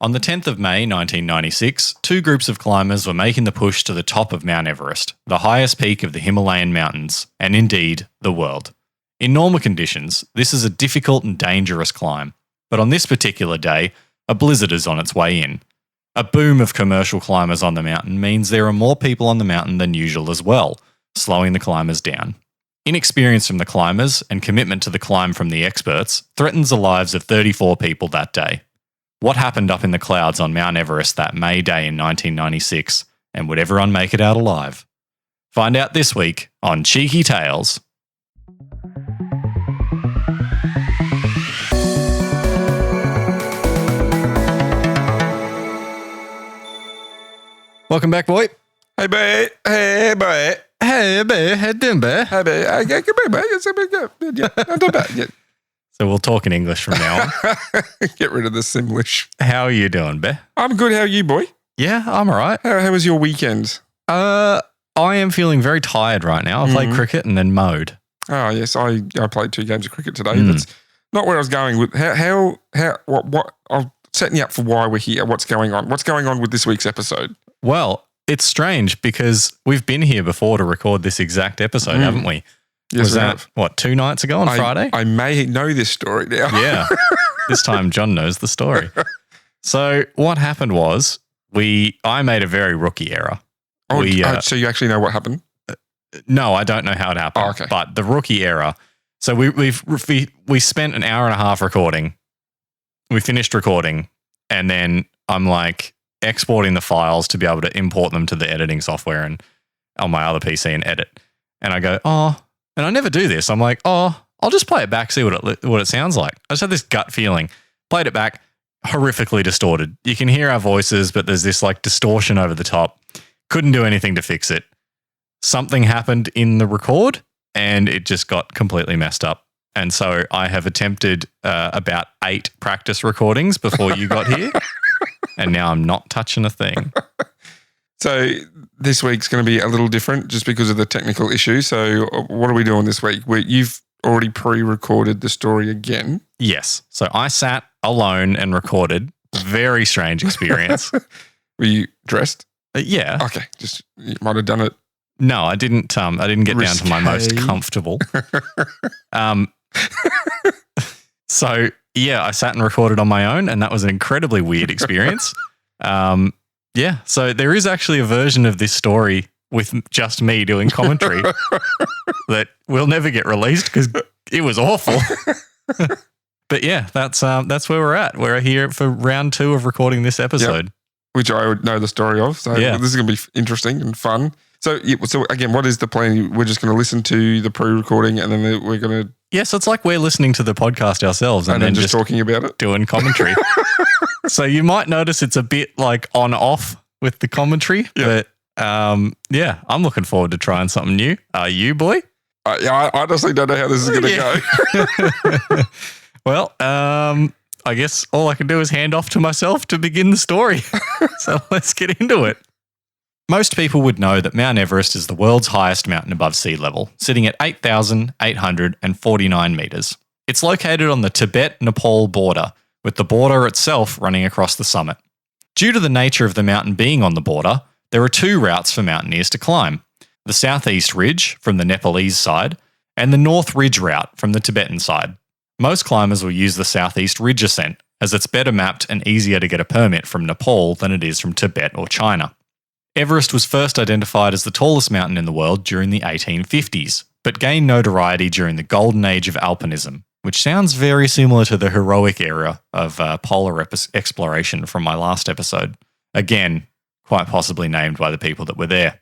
On the 10th of May 1996, two groups of climbers were making the push to the top of Mount Everest, the highest peak of the Himalayan mountains, and indeed, the world. In normal conditions, this is a difficult and dangerous climb, but on this particular day, a blizzard is on its way in. A boom of commercial climbers on the mountain means there are more people on the mountain than usual as well, slowing the climbers down. Inexperience from the climbers and commitment to the climb from the experts threatens the lives of 34 people that day. What happened up in the clouds on Mount Everest that May day in 1996, and would everyone make it out alive? Find out this week on Cheeky Tales. Welcome back, boy. Hey, boy. Hey, boy. Hey, boy. How you doing, boy? Hey, boy. Not too bad. So we'll talk in English from now on. Get rid of the Simlish. How are you doing, boy? I'm good. How are you, boy? Yeah, I'm all right. How was your weekend? I am feeling very tired right now. I played cricket and then mowed. Oh, yes. I played 2 games of cricket today. That's not where I was going with. What? I'm setting you up for why we're here. What's going on? What's going on with this week's episode? Well, it's strange because we've been here before to record this exact episode, haven't we? Yes, was that, what, 2 nights ago on Friday? I may know this story now. Yeah. This time John knows the story. So what happened was I made a very rookie error. So you actually know what happened? No, I don't know how it happened. Oh, okay. But the rookie error. So we spent an hour and a half recording. We finished recording, and then I'm like exporting the files to be able to import them to the editing software and on my other PC and edit. And I go, and I never do this. I'm like, I'll just play it back, see what it sounds like. I just had this gut feeling. Played it back, horrifically distorted. You can hear our voices, but there's this like distortion over the top. Couldn't do anything to fix it. Something happened in the record and it just got completely messed up. And so I have attempted about 8 practice recordings before you got here. And now I'm not touching a thing. So this week's going to be a little different just because of the technical issue. So what are we doing this week? You've already pre-recorded the story again. Yes. So I sat alone and recorded. Very strange experience. Were you dressed? Yeah. Okay. Just you might have done it. No, I didn't get down to my most comfortable. So yeah, I sat and recorded on my own, and that was an incredibly weird experience. Yeah, so there is actually a version of this story with just me doing commentary that will never get released because it was awful. But yeah, that's where we're at. We're here for round 2 of recording this episode. Yep. Which I would know the story of. So this is going to be interesting and fun. So again, what is the plan? We're just going to listen to the pre-recording and then we're going to... Yeah, so it's like we're listening to the podcast ourselves and then just talking about it. Doing commentary. So you might notice it's a bit like on-off with the commentary. But yeah, I'm looking forward to trying something new. Are you, boy? I honestly don't know how this is going to go. Well, I guess all I can do is hand off to myself to begin the story. So let's get into it. Most people would know that Mount Everest is the world's highest mountain above sea level, sitting at 8,849 metres. It's located on the Tibet-Nepal border, with the border itself running across the summit. Due to the nature of the mountain being on the border, there are 2 routes for mountaineers to climb: the Southeast Ridge from the Nepalese side and the North Ridge route from the Tibetan side. Most climbers will use the Southeast Ridge ascent, as it's better mapped and easier to get a permit from Nepal than it is from Tibet or China. Everest was first identified as the tallest mountain in the world during the 1850s, but gained notoriety during the golden age of alpinism, which sounds very similar to the heroic era of polar exploration from my last episode. Again, quite possibly named by the people that were there.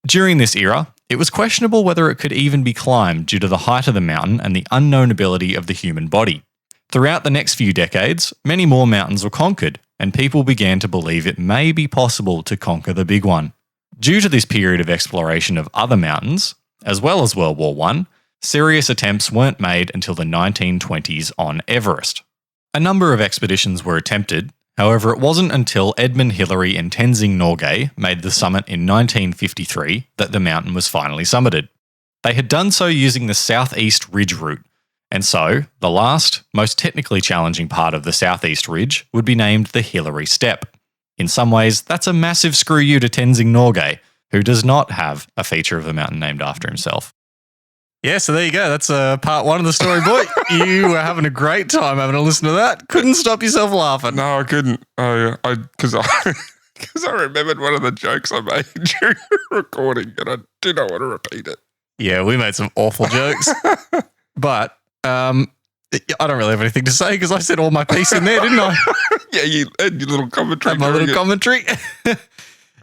During this era, it was questionable whether it could even be climbed due to the height of the mountain and the unknown ability of the human body. Throughout the next few decades, many more mountains were conquered, and people began to believe it may be possible to conquer the big one. Due to this period of exploration of other mountains, as well as World War I, serious attempts weren't made until the 1920s on Everest. A number of expeditions were attempted, however it wasn't until Edmund Hillary and Tenzing Norgay made the summit in 1953 that the mountain was finally summited. They had done so using the Southeast Ridge route, And so, the last, most technically challenging part of the southeast ridge would be named the Hillary Step. In some ways, that's a massive screw you to Tenzing Norgay, who does not have a feature of the mountain named after himself. Yeah, so there you go. That's part one of the story, boy. You were having a great time having a listen to that. Couldn't stop yourself laughing. No, I couldn't. Because I remembered one of the jokes I made during the recording, and I do not want to repeat it. Yeah, we made some awful jokes. But I don't really have anything to say because I said all my piece in there, didn't I? Yeah, you had your little commentary. Had my little commentary.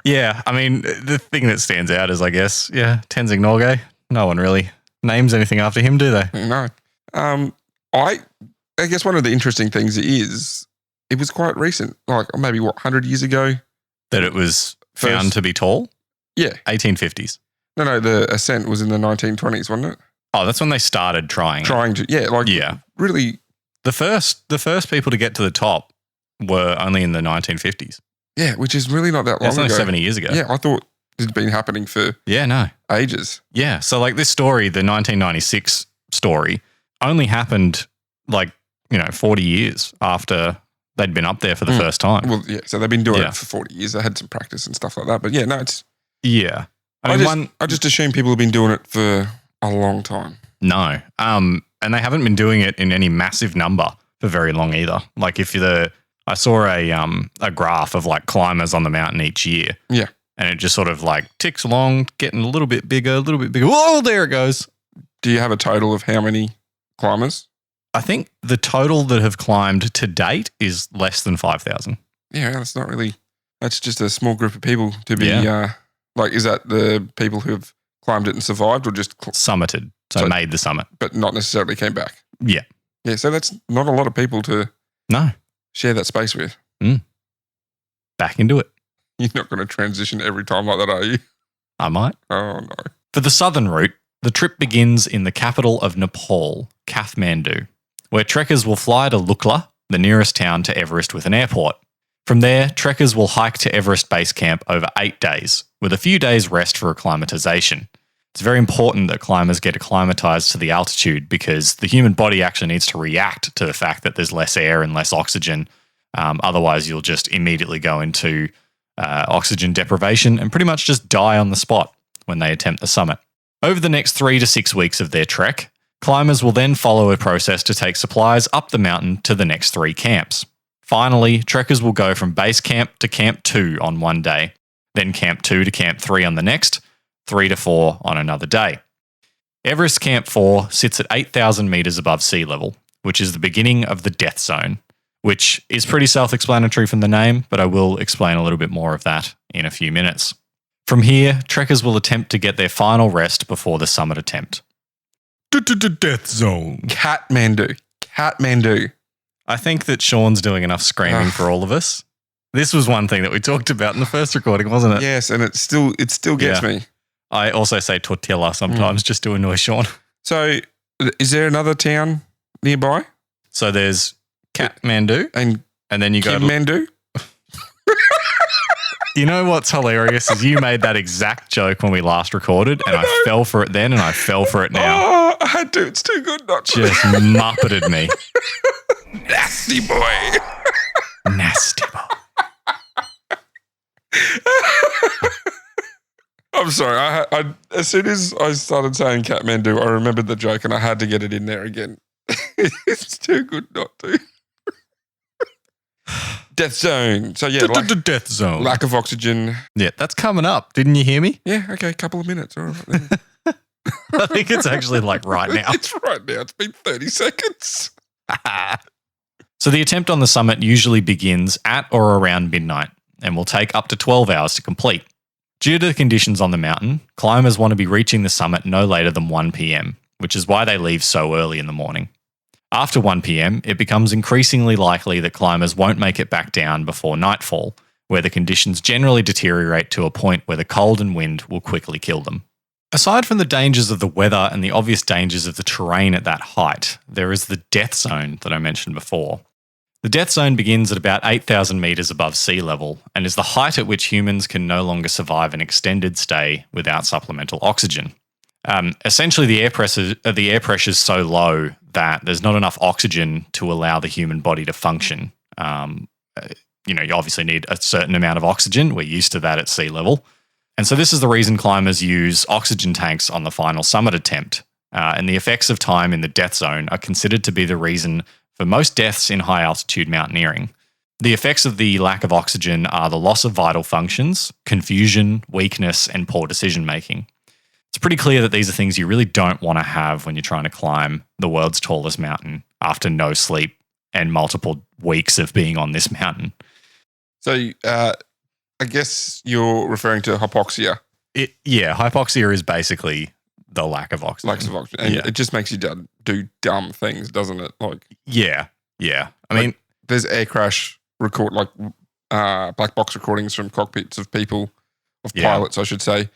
Yeah, I mean, the thing that stands out is, I guess, Tenzing Norgay. No one really names anything after him, do they? No. I guess one of the interesting things is it was quite recent, like maybe 100 years ago. That it was found to be tall? Yeah. 1850s. No, the ascent was in the 1920s, wasn't it? Oh, that's when they started trying to, really. The first people to get to the top were only in the 1950s. Yeah, which is really not that long ago. It's only 70 years ago. Yeah, I thought it had been happening for ages. Yeah, so like this story, the 1996 story, only happened 40 years after they'd been up there for the first time. Well, yeah, so they've been doing it for 40 years. They had some practice and stuff like that. But yeah, no, it's... Yeah. I just assume people have been doing it for a long time. No. And they haven't been doing it in any massive number for very long either. Like I saw a graph of like climbers on the mountain each year. Yeah. And it just sort of like ticks along, getting a little bit bigger. Whoa, there it goes. Do you have a total of how many climbers? I think the total that have climbed to date is less than 5,000. Yeah, that's not really, that's just a small group of people to be, is that the people who have climbed it and survived or just summited, so made the summit. But not necessarily came back? Yeah. Yeah, so that's not a lot of people to share that space with. Back into it. You're not going to transition every time like that, are you? I might. Oh, no. For the southern route, the trip begins in the capital of Nepal, Kathmandu, where trekkers will fly to Lukla, the nearest town to Everest with an airport. From there, trekkers will hike to Everest Base Camp over 8 days, with a few days rest for acclimatization. It's very important that climbers get acclimatized to the altitude because the human body actually needs to react to the fact that there's less air and less oxygen. Otherwise, you'll just immediately go into oxygen deprivation and pretty much just die on the spot when they attempt the summit. Over the next 3 to 6 weeks of their trek, climbers will then follow a process to take supplies up the mountain to the next 3 camps. Finally, trekkers will go from base camp to camp 2 on one day, then camp 2 to camp 3 on the next, 3 to 4 on another day. Everest Camp 4 sits at 8,000 metres above sea level, which is the beginning of the death zone, which is pretty self-explanatory from the name, but I will explain a little bit more of that in a few minutes. From here, trekkers will attempt to get their final rest before the summit attempt. Death zone. Kathmandu. I think that Sean's doing enough screaming for all of us. This was one thing that we talked about in the first recording, wasn't it? Yes, and it still gets me. I also say tortilla sometimes just to annoy Sean. So, is there another town nearby? So there's Kathmandu, and then you go Kathmandu. You know what's hilarious is you made that exact joke when we last recorded, and I fell for it then, and I fell for it now. Oh, I had to. It's too good not to. Just muppeted me. Nasty boy. Nasty boy. I'm sorry. I as soon as I started saying Kathmandu, I remembered the joke, and I had to get it in there again. It's too good not to. Death zone. So yeah, death zone. Lack of oxygen. Yeah, that's coming up. Didn't you hear me? Yeah. Okay. Couple of minutes. All right. I think it's actually like right now. It's right now. It's been 30 seconds. So the attempt on the summit usually begins at or around midnight and will take up to 12 hours to complete. Due to the conditions on the mountain, climbers want to be reaching the summit no later than 1 p.m, which is why they leave so early in the morning. After 1 p.m, it becomes increasingly likely that climbers won't make it back down before nightfall, where the conditions generally deteriorate to a point where the cold and wind will quickly kill them. Aside from the dangers of the weather and the obvious dangers of the terrain at that height, there is the death zone that I mentioned before. The death zone begins at about 8,000 metres above sea level and is the height at which humans can no longer survive an extended stay without supplemental oxygen. Essentially, the air pressure is so low that there's not enough oxygen to allow the human body to function. You obviously need a certain amount of oxygen. We're used to that at sea level. And so this is the reason climbers use oxygen tanks on the final summit attempt. And the effects of time in the death zone are considered to be the reason for most deaths in high-altitude mountaineering. The effects of the lack of oxygen are the loss of vital functions, confusion, weakness, and poor decision-making. It's pretty clear that these are things you really don't want to have when you're trying to climb the world's tallest mountain after no sleep and multiple weeks of being on this mountain. So I guess you're referring to hypoxia. Hypoxia is basically the lack of oxygen. Lack of oxygen. And it just makes you do dumb things, doesn't it? Yeah. I mean, there's air crash black box recordings from cockpits of people, pilots, I should say,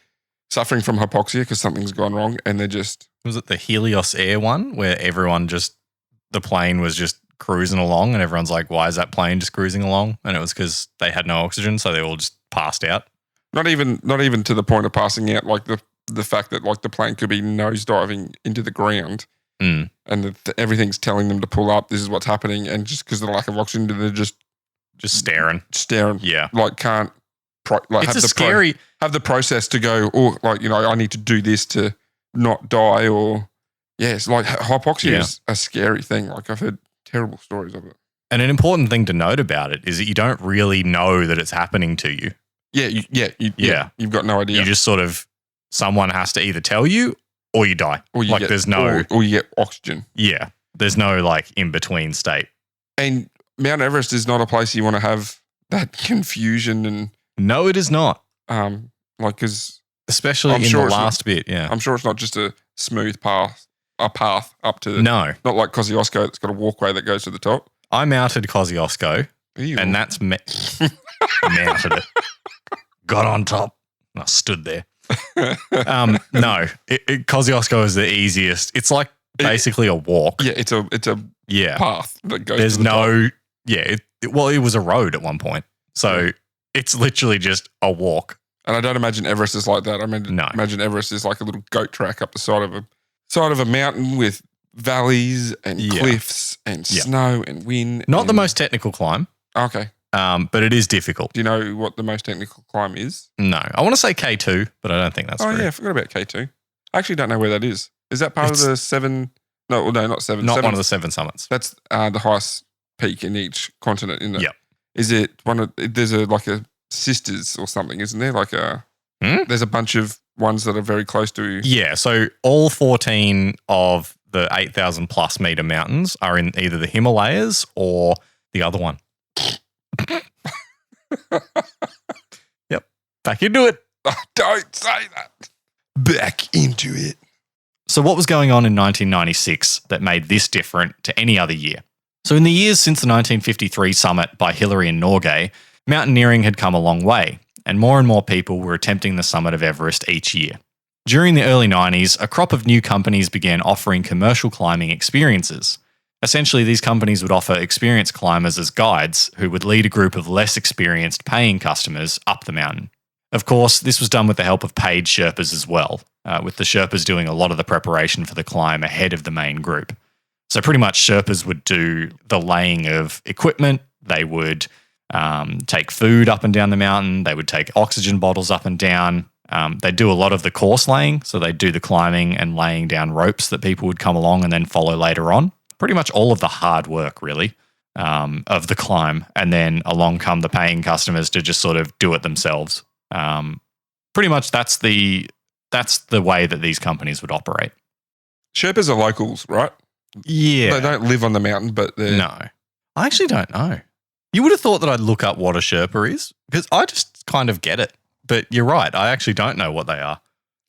suffering from hypoxia because something's gone wrong, and they're just... Was it the Helios Air one where the plane was just cruising along and everyone's like, why is that plane just cruising along? And it was because they had no oxygen, so they all just passed out. Not even to the point of passing out, like the fact that the plane could be nosediving into the ground and everything's telling them to pull up, this is what's happening, and just because of the lack of oxygen, they're just staring. Yeah. Can't have the process to go, I need to do this to not die, or it's hypoxia is a scary thing. I've heard terrible stories of it. And an important thing to note about it is that you don't really know that it's happening to you. You've got no idea. You just someone has to either tell you or you die. Or you get oxygen. Yeah. There's no in between state. And Mount Everest is not a place you want to have that confusion and... No, it is not. Because... Especially in the last bit, yeah. I'm sure it's not just a smooth path up to... No. Not like Kosciuszko that's got a walkway that goes to the top. I mounted Kosciuszko, and that's... mounted it. Got on top. And I stood there. No, Kosciuszko is the easiest. It's basically a walk. Yeah, it's a path that goes There's to the top. It was a road at one point. So it's literally just a walk. And I don't imagine Everest is like that. Imagine Everest is like a little goat track up the side of a mountain with valleys and cliffs and snow and wind. Not the most technical climb. Okay. But it is difficult. Do you know what the most technical climb is? No. I want to say K2, but I don't think that's true. Oh, yeah. I forgot about K2. I actually don't know where that is. Is that part of the seven? No, not seven. Not one of the 7 summits. That's the highest peak in each continent, isn't it? Yep. Is it there's a sisters or something, isn't there? There's a bunch of ones that are very close to... Yeah, so all 14 of the 8,000 plus meter mountains are in either the Himalayas or the other one. Yep. Back into it. Oh, don't say that. Back into it. So what was going on in 1996 that made this different to any other year? So in the years since the 1953 summit by Hillary and Norgay, mountaineering had come a long way, and more people were attempting the summit of Everest each year. During the early 90s, a crop of new companies began offering commercial climbing experiences. Essentially, these companies would offer experienced climbers as guides who would lead a group of less experienced paying customers up the mountain. Of course, this was done with the help of paid Sherpas as well, with the Sherpas doing a lot of the preparation for the climb ahead of the main group. So pretty much Sherpas would do the laying of equipment, they would take food up and down the mountain, they would take oxygen bottles up and down, they do a lot of the course laying, so they do the climbing and laying down ropes that people would come along and then follow later on. Pretty much all of the hard work, really, of the climb. And then along come the paying customers to just sort of do it themselves. Pretty much that's the way that these companies would operate. Sherpas are locals, right? Yeah. They don't live on the mountain, but they're... No. I actually don't know. You would have thought that I'd look up what a Sherpa is, because I just kind of get it. But you're right. I actually don't know what they are.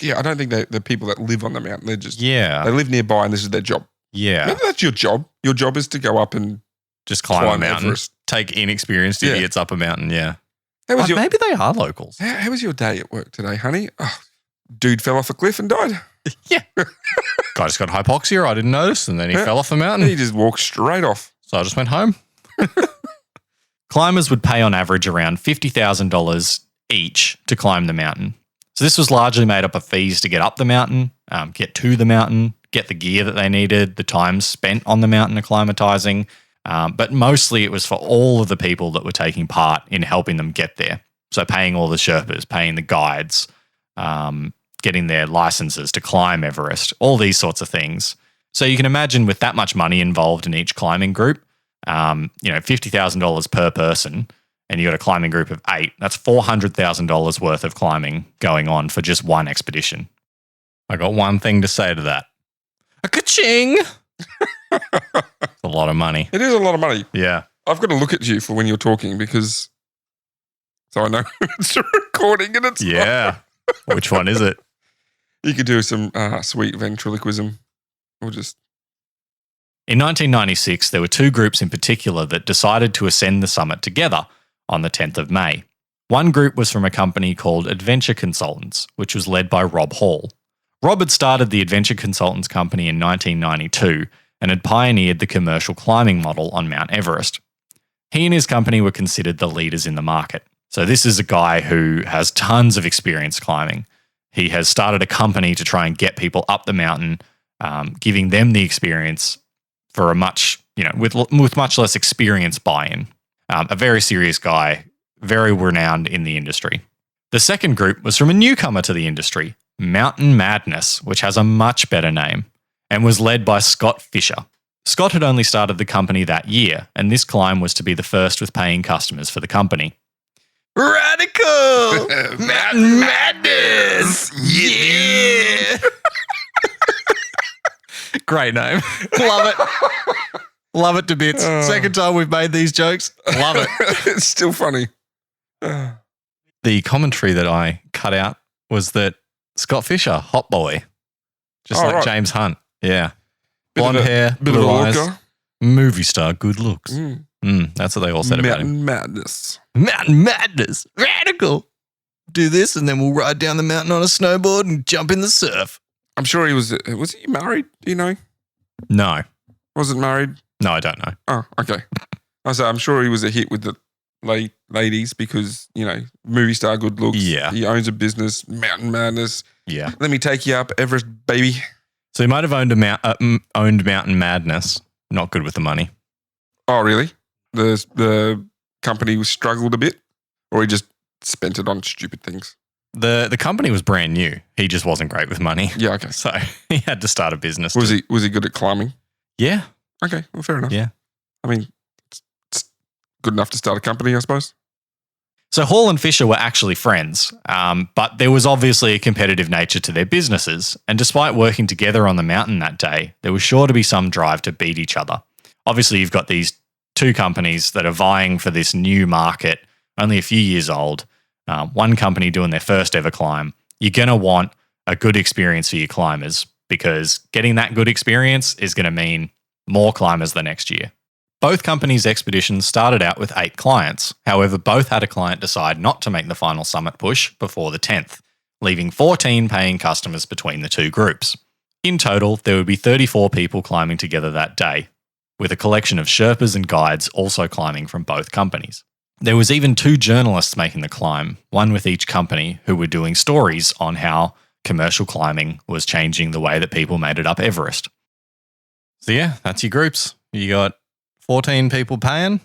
Yeah, I don't think they're people that live on the mountain. They're just... Yeah. They live nearby and this is their job. Yeah. Maybe that's your job. Your job is to go up and just climb a mountain. Everest. Take inexperienced idiots up a mountain, yeah. Maybe they are locals. How was your day at work today, honey? Oh, dude fell off a cliff and died. Yeah. Guy just got hypoxia, I didn't notice, and then he fell off the mountain. He just walked straight off. So I just went home. Climbers would pay on average around $50,000 each to climb the mountain. So this was largely made up of fees to get up the mountain, get to the mountain, get the gear that they needed, the time spent on the mountain acclimatizing, but mostly it was for all of the people that were taking part in helping them get there. So paying all the Sherpas, paying the guides, getting their licenses to climb Everest, all these sorts of things. So you can imagine with that much money involved in each climbing group, $50,000 per person, and you got a climbing group of 8, that's $400,000 worth of climbing going on for just one expedition. I got one thing to say to that. A ka-ching! It's a lot of money. It is a lot of money. Yeah. I've got to look at you for when you're talking because so I know it's a recording and it's not. Which one is it? You could do some sweet ventriloquism or just... In 1996, there were 2 groups in particular that decided to ascend the summit together on the 10th of May. One group was from a company called Adventure Consultants, which was led by Rob Hall. Rob had started the Adventure Consultants company in 1992 and had pioneered the commercial climbing model on Mount Everest. He and his company were considered the leaders in the market. So this is a guy who has tons of experience climbing. He has started a company to try and get people up the mountain, giving them the experience for a much, with much less experience buy-in. A very serious guy, very renowned in the industry. The second group was from a newcomer to the industry, Mountain Madness, which has a much better name, and was led by Scott Fisher. Scott had only started the company that year, and this climb was to be the first with paying customers for the company. Radical! Mountain Madness! Yeah! Great name. Love it. Love it to bits. Second time we've made these jokes. Love it. It's still funny. The commentary that I cut out was that Scott Fisher, hot boy. Just like right. James Hunt. Yeah. Blonde hair, blue eyes, movie star, good looks. That's what they all said about him. Madness. Mountain Madness. Radical. Do this and then we'll ride down the mountain on a snowboard and jump in the surf. I'm sure he was he married? Do you know? No. Wasn't married? No, I don't know. Oh, okay. I'm sure he was a hit with the ladies because, movie star, good looks. Yeah. He owns a business, Mountain Madness. Yeah. Let me take you up, Everest, baby. So he might have owned Mountain Madness. Not good with the money. Oh, really? The company struggled a bit, or he just spent it on stupid things? The company was brand new. He just wasn't great with money. Yeah, okay. So he had to start a business. Was he good at climbing? Yeah. Okay, well, fair enough. Yeah. I mean, it's good enough to start a company, I suppose. So Hall and Fisher were actually friends, but there was obviously a competitive nature to their businesses, and despite working together on the mountain that day, there was sure to be some drive to beat each other. Obviously, you've got these 2 companies that are vying for this new market, only a few years old, one company doing their first ever climb. You're going to want a good experience for your climbers because getting that good experience is going to mean more climbers the next year. Both companies' expeditions started out with 8 clients. However, both had a client decide not to make the final summit push before the 10th, leaving 14 paying customers between the 2 groups. In total, there would be 34 people climbing together that day, with a collection of Sherpas and guides also climbing from both companies. There was even 2 journalists making the climb, one with each company, who were doing stories on how commercial climbing was changing the way that people made it up Everest. So yeah, that's your groups. You got 14 people paying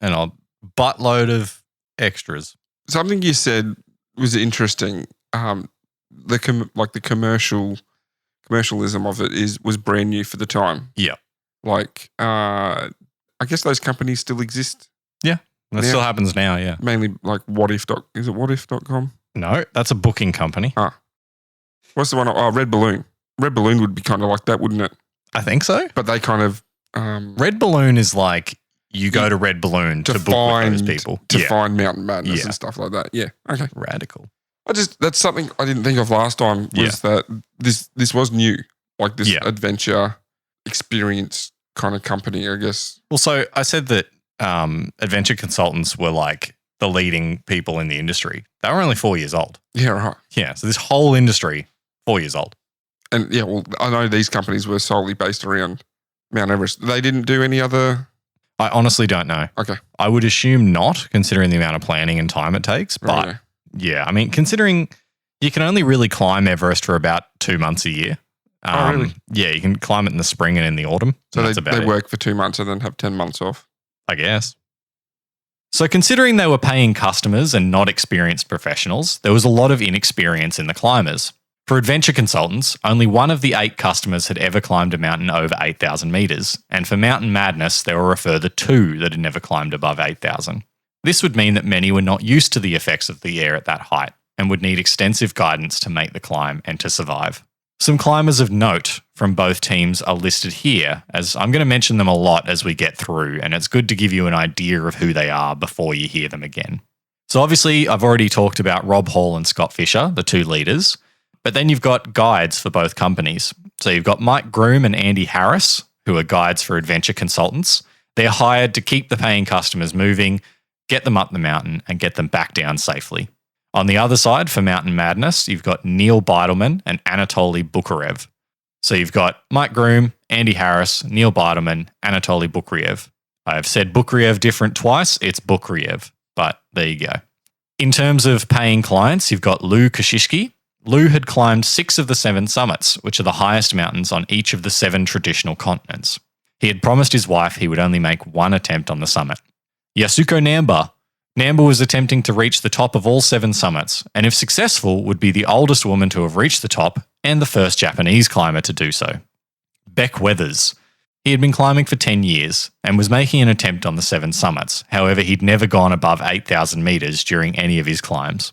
and a buttload of extras. Something you said was interesting. The commercialism of it was brand new for the time. Yeah. I guess those companies still exist. Yeah. That still happens now, yeah. Mainly like is it whatif.com? No, that's a booking company. What's the one? Oh, Red Balloon. Red Balloon would be kind of like that, wouldn't it? I think so. But they kind of... Red Balloon is like you go to Red Balloon to book with those people. To find Mountain Madness and stuff like that. Yeah, okay. Radical. That's something I didn't think of last time was that this was new. Like this adventure experience kind of company, I guess. Well, so I said that Adventure Consultants were like the leading people in the industry. They were only 4 years old. Yeah, right. Yeah, so this whole industry, 4 years old. And yeah, well, I know these companies were solely based around Mount Everest. They didn't do any other... I honestly don't know. Okay. I would assume not, considering the amount of planning and time it takes. But yeah, I mean, considering you can only really climb Everest for about 2 months a year, Really? Yeah, you can climb it in the spring and in the autumn. So they work for 2 months and then have 10 months off? I guess. So considering they were paying customers and not experienced professionals, there was a lot of inexperience in the climbers. For adventure consultants, only one of the 8 customers had ever climbed a mountain over 8,000 metres, and for Mountain Madness, there were a further 2 that had never climbed above 8,000. This would mean that many were not used to the effects of the air at that height and would need extensive guidance to make the climb and to survive. Some climbers of note from both teams are listed here, as I'm going to mention them a lot as we get through, and it's good to give you an idea of who they are before you hear them again. So obviously, I've already talked about Rob Hall and Scott Fisher, the 2 leaders, but then you've got guides for both companies. So you've got Mike Groom and Andy Harris, who are guides for adventure consultants. They're hired to keep the paying customers moving, get them up the mountain, and get them back down safely. On the other side, for Mountain Madness, you've got Neil Beidelman and Anatoly Bukharev. So you've got Mike Groom, Andy Harris, Neil Beidelman, Anatoly Bukharev. I've said Bukharev different twice, it's Bukharev, but there you go. In terms of paying clients, you've got Lou Kashishki. Lou had climbed 6 of the 7 summits, which are the highest mountains on each of the 7 traditional continents. He had promised his wife he would only make 1 attempt on the summit. Yasuko Namba. Namba was attempting to reach the top of all 7 summits, and if successful, would be the oldest woman to have reached the top and the first Japanese climber to do so. Beck Weathers. He had been climbing for 10 years and was making an attempt on the 7 summits. However, he'd never gone above 8,000 metres during any of his climbs.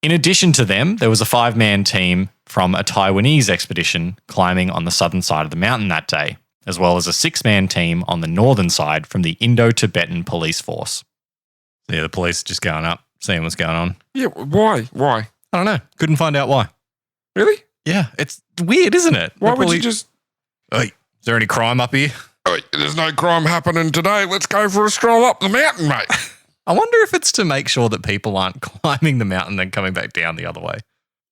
In addition to them, there was a 5-man team from a Taiwanese expedition climbing on the southern side of the mountain that day, as well as a 6-man team on the northern side from the Indo-Tibetan police force. So yeah, the police are just going up, seeing what's going on. Yeah, why? I don't know. Couldn't find out why. Really? Yeah, it's weird, isn't it? Why would you just... Hey, is there any crime up here? Hey, there's no crime happening today. Let's go for a stroll up the mountain, mate. I wonder if it's to make sure that people aren't climbing the mountain and coming back down the other way.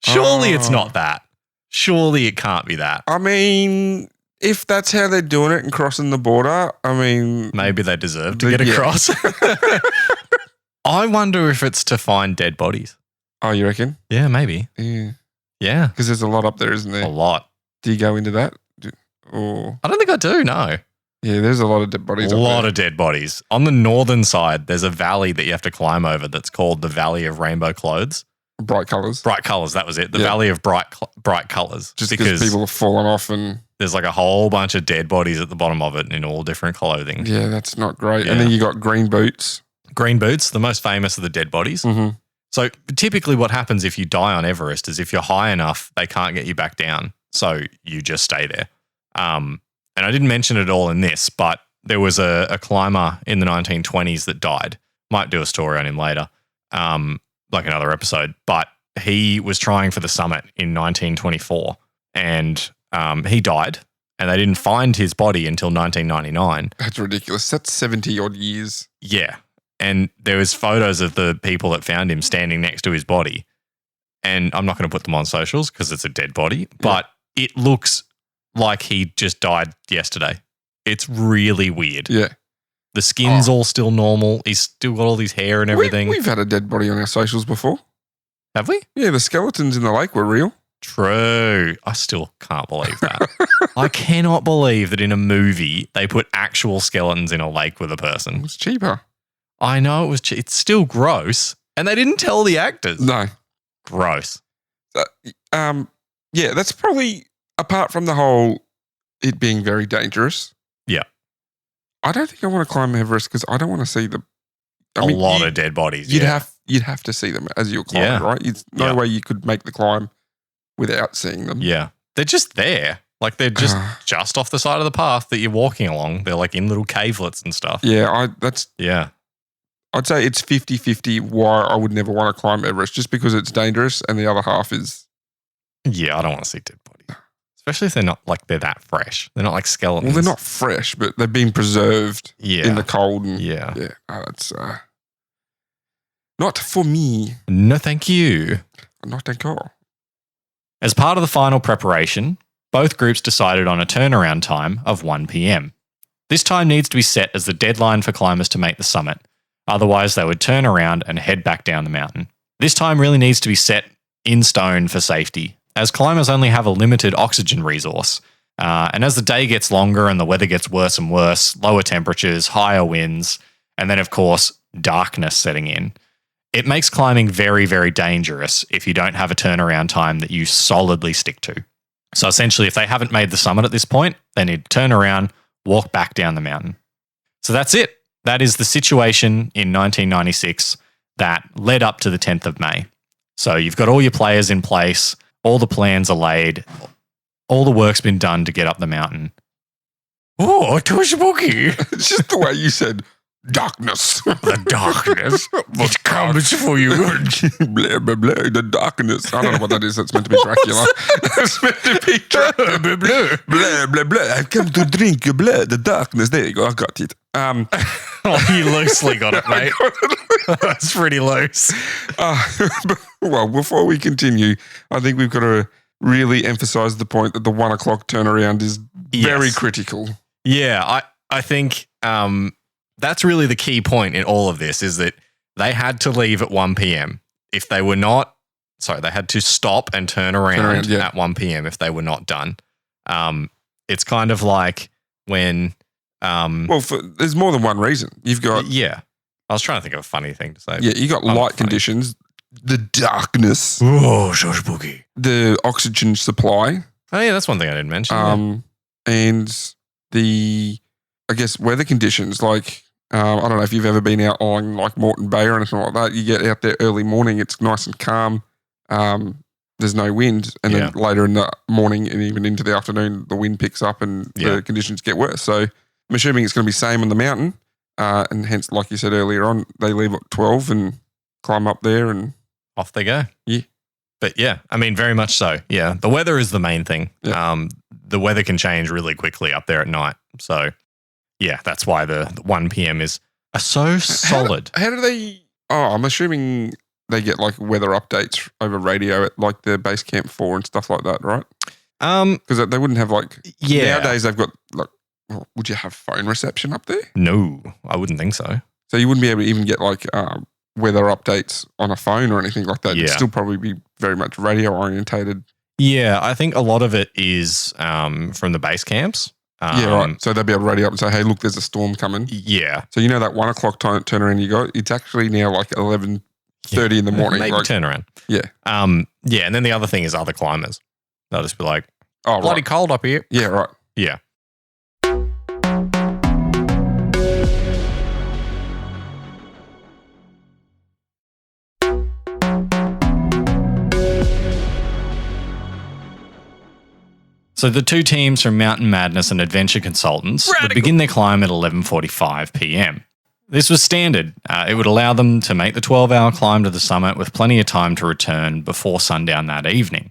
Surely it's not that. Surely it can't be that. I mean, if that's how they're doing it and crossing the border, I mean... Maybe they deserve to get across. I wonder if it's to find dead bodies. Oh, you reckon? Yeah, maybe. Yeah. Because there's a lot up there, isn't there? A lot. Do you go into that? I don't think I do, no. Yeah, there's a lot of dead bodies. A lot of dead bodies. On the northern side, there's a valley that you have to climb over that's called the Valley of Rainbow Clothes. Bright colours. Bright colours, that was it. The Valley of Bright Colours. Just because people have fallen off and... There's like a whole bunch of dead bodies at the bottom of it in all different clothing. Yeah, that's not great. Yeah. And then you got green boots. Green boots, the most famous of the dead bodies. Mm-hmm. So typically what happens if you die on Everest is if you're high enough, they can't get you back down. So you just stay there. And I didn't mention it all in this, but there was a climber in the 1920s that died. Might do a story on him later, like another episode. But he was trying for the summit in 1924 and he died and they didn't find his body until 1999. That's ridiculous. That's 70 odd years. Yeah. And there was photos of the people that found him standing next to his body. And I'm not going to put them on socials because it's a dead body, but it looks like he just died yesterday. It's really weird. Yeah. The skin's all still normal. He's still got all his hair and everything. We've had a dead body on our socials before. Have we? Yeah, the skeletons in the lake were real. True. I still can't believe that. I cannot believe that in a movie they put actual skeletons in a lake with a person. It was cheaper. I know it was cheap. It's still gross. And they didn't tell the actors. No. Gross. Yeah, that's probably, apart from the whole it being very dangerous. Yeah. I don't think I want to climb Everest because I don't want to see the... a lot of dead bodies. You'd have to see them as you're climbing, right? There's no way you could make the climb without seeing them. Yeah. They're just there. Like they're just off the side of the path that you're walking along. They're like in little cavelets and stuff. Yeah, Yeah. I'd say it's 50-50 why I would never want to climb Everest, just because it's dangerous, and the other half is... Yeah, I don't want to see dead bodies. Especially if they're not like they're that fresh. They're not like skeletons. Well, they're not fresh, but they've been preserved in the cold. And, that's not for me. No, thank you. Not thank you. As part of the final preparation, both groups decided on a turnaround time of 1 p.m. This time needs to be set as the deadline for climbers to make the summit. Otherwise, they would turn around and head back down the mountain. This time really needs to be set in stone for safety. as climbers only have a limited oxygen resource. And as the day gets longer and the weather gets worse and worse, lower temperatures, higher winds, and then, of course, darkness setting in, it makes climbing very, very dangerous if you don't have a turnaround time that you solidly stick to. So essentially, if they haven't made the summit at this point, they need to turn around, walk back down the mountain. So that's it. That is the situation in 1996 that led up to the 10th of May. So you've got all your players in place, all the plans are laid, all the work's been done to get up the mountain. Oh, too spooky. It's just the way you said darkness. The darkness. It comes for you. Blah, blah, blah. The darkness. I don't know what that is. That's meant to be Dracula. It's meant to be Dracula. Blah, blah, blah, blah, blah. I've come to drink your blood. The darkness. There you go. I got it. You loosely got it, mate. That's pretty loose. Well, before we continue, I think we've got to really emphasize the point that the 1 o'clock turnaround is very critical. Yeah, I think that's really the key point in all of this is that they had to leave at 1 p.m. If they were not, they had to stop and turn around at 1 p.m. if they were not done. It's kind of like when... there's more than one reason. You've got... Yeah. I was trying to think of a funny thing to say. Yeah, you got light conditions, the darkness. Oh, so spooky. The oxygen supply. Oh, yeah, that's one thing I didn't mention. And the, I guess, weather conditions. Like, I don't know if you've ever been out on like Moreton Bay or anything like that. You get out there early morning, it's nice and calm. There's no wind. And then later in the morning and even into the afternoon, the wind picks up and the conditions get worse. So I'm assuming it's going to be same on the mountain. And hence, like you said earlier on, they leave at 12 and climb up there and... Off they go. Yeah. But yeah, I mean, very much so. Yeah. The weather is the main thing. Yeah. The weather can change really quickly up there at night. So yeah, that's why the 1 p.m. is so solid. How do they... Oh, I'm assuming they get like weather updates over radio at like the Base Camp 4 and stuff like that, right? Because they wouldn't have like... Yeah. Nowadays they've got like... Would you have phone reception up there? No, I wouldn't think so. So you wouldn't be able to even get like weather updates on a phone or anything like that. Yeah. It'd still probably be very much radio orientated. Yeah, I think a lot of it is from the base camps. Yeah, right. So they'll be able to radio up and say, hey, look, there's a storm coming. Yeah. So you know that 1 o'clock turnaround you got? It's actually now like 11:30 in the morning. Maybe like, turnaround. Yeah. Yeah, and then the other thing is other climbers. They'll just be like, bloody right. cold up here. Yeah, right. Yeah. So the two teams from Mountain Madness and Adventure Consultants would begin their climb at 11:45 p.m. This was standard. It would allow them to make the 12-hour climb to the summit with plenty of time to return before sundown that evening.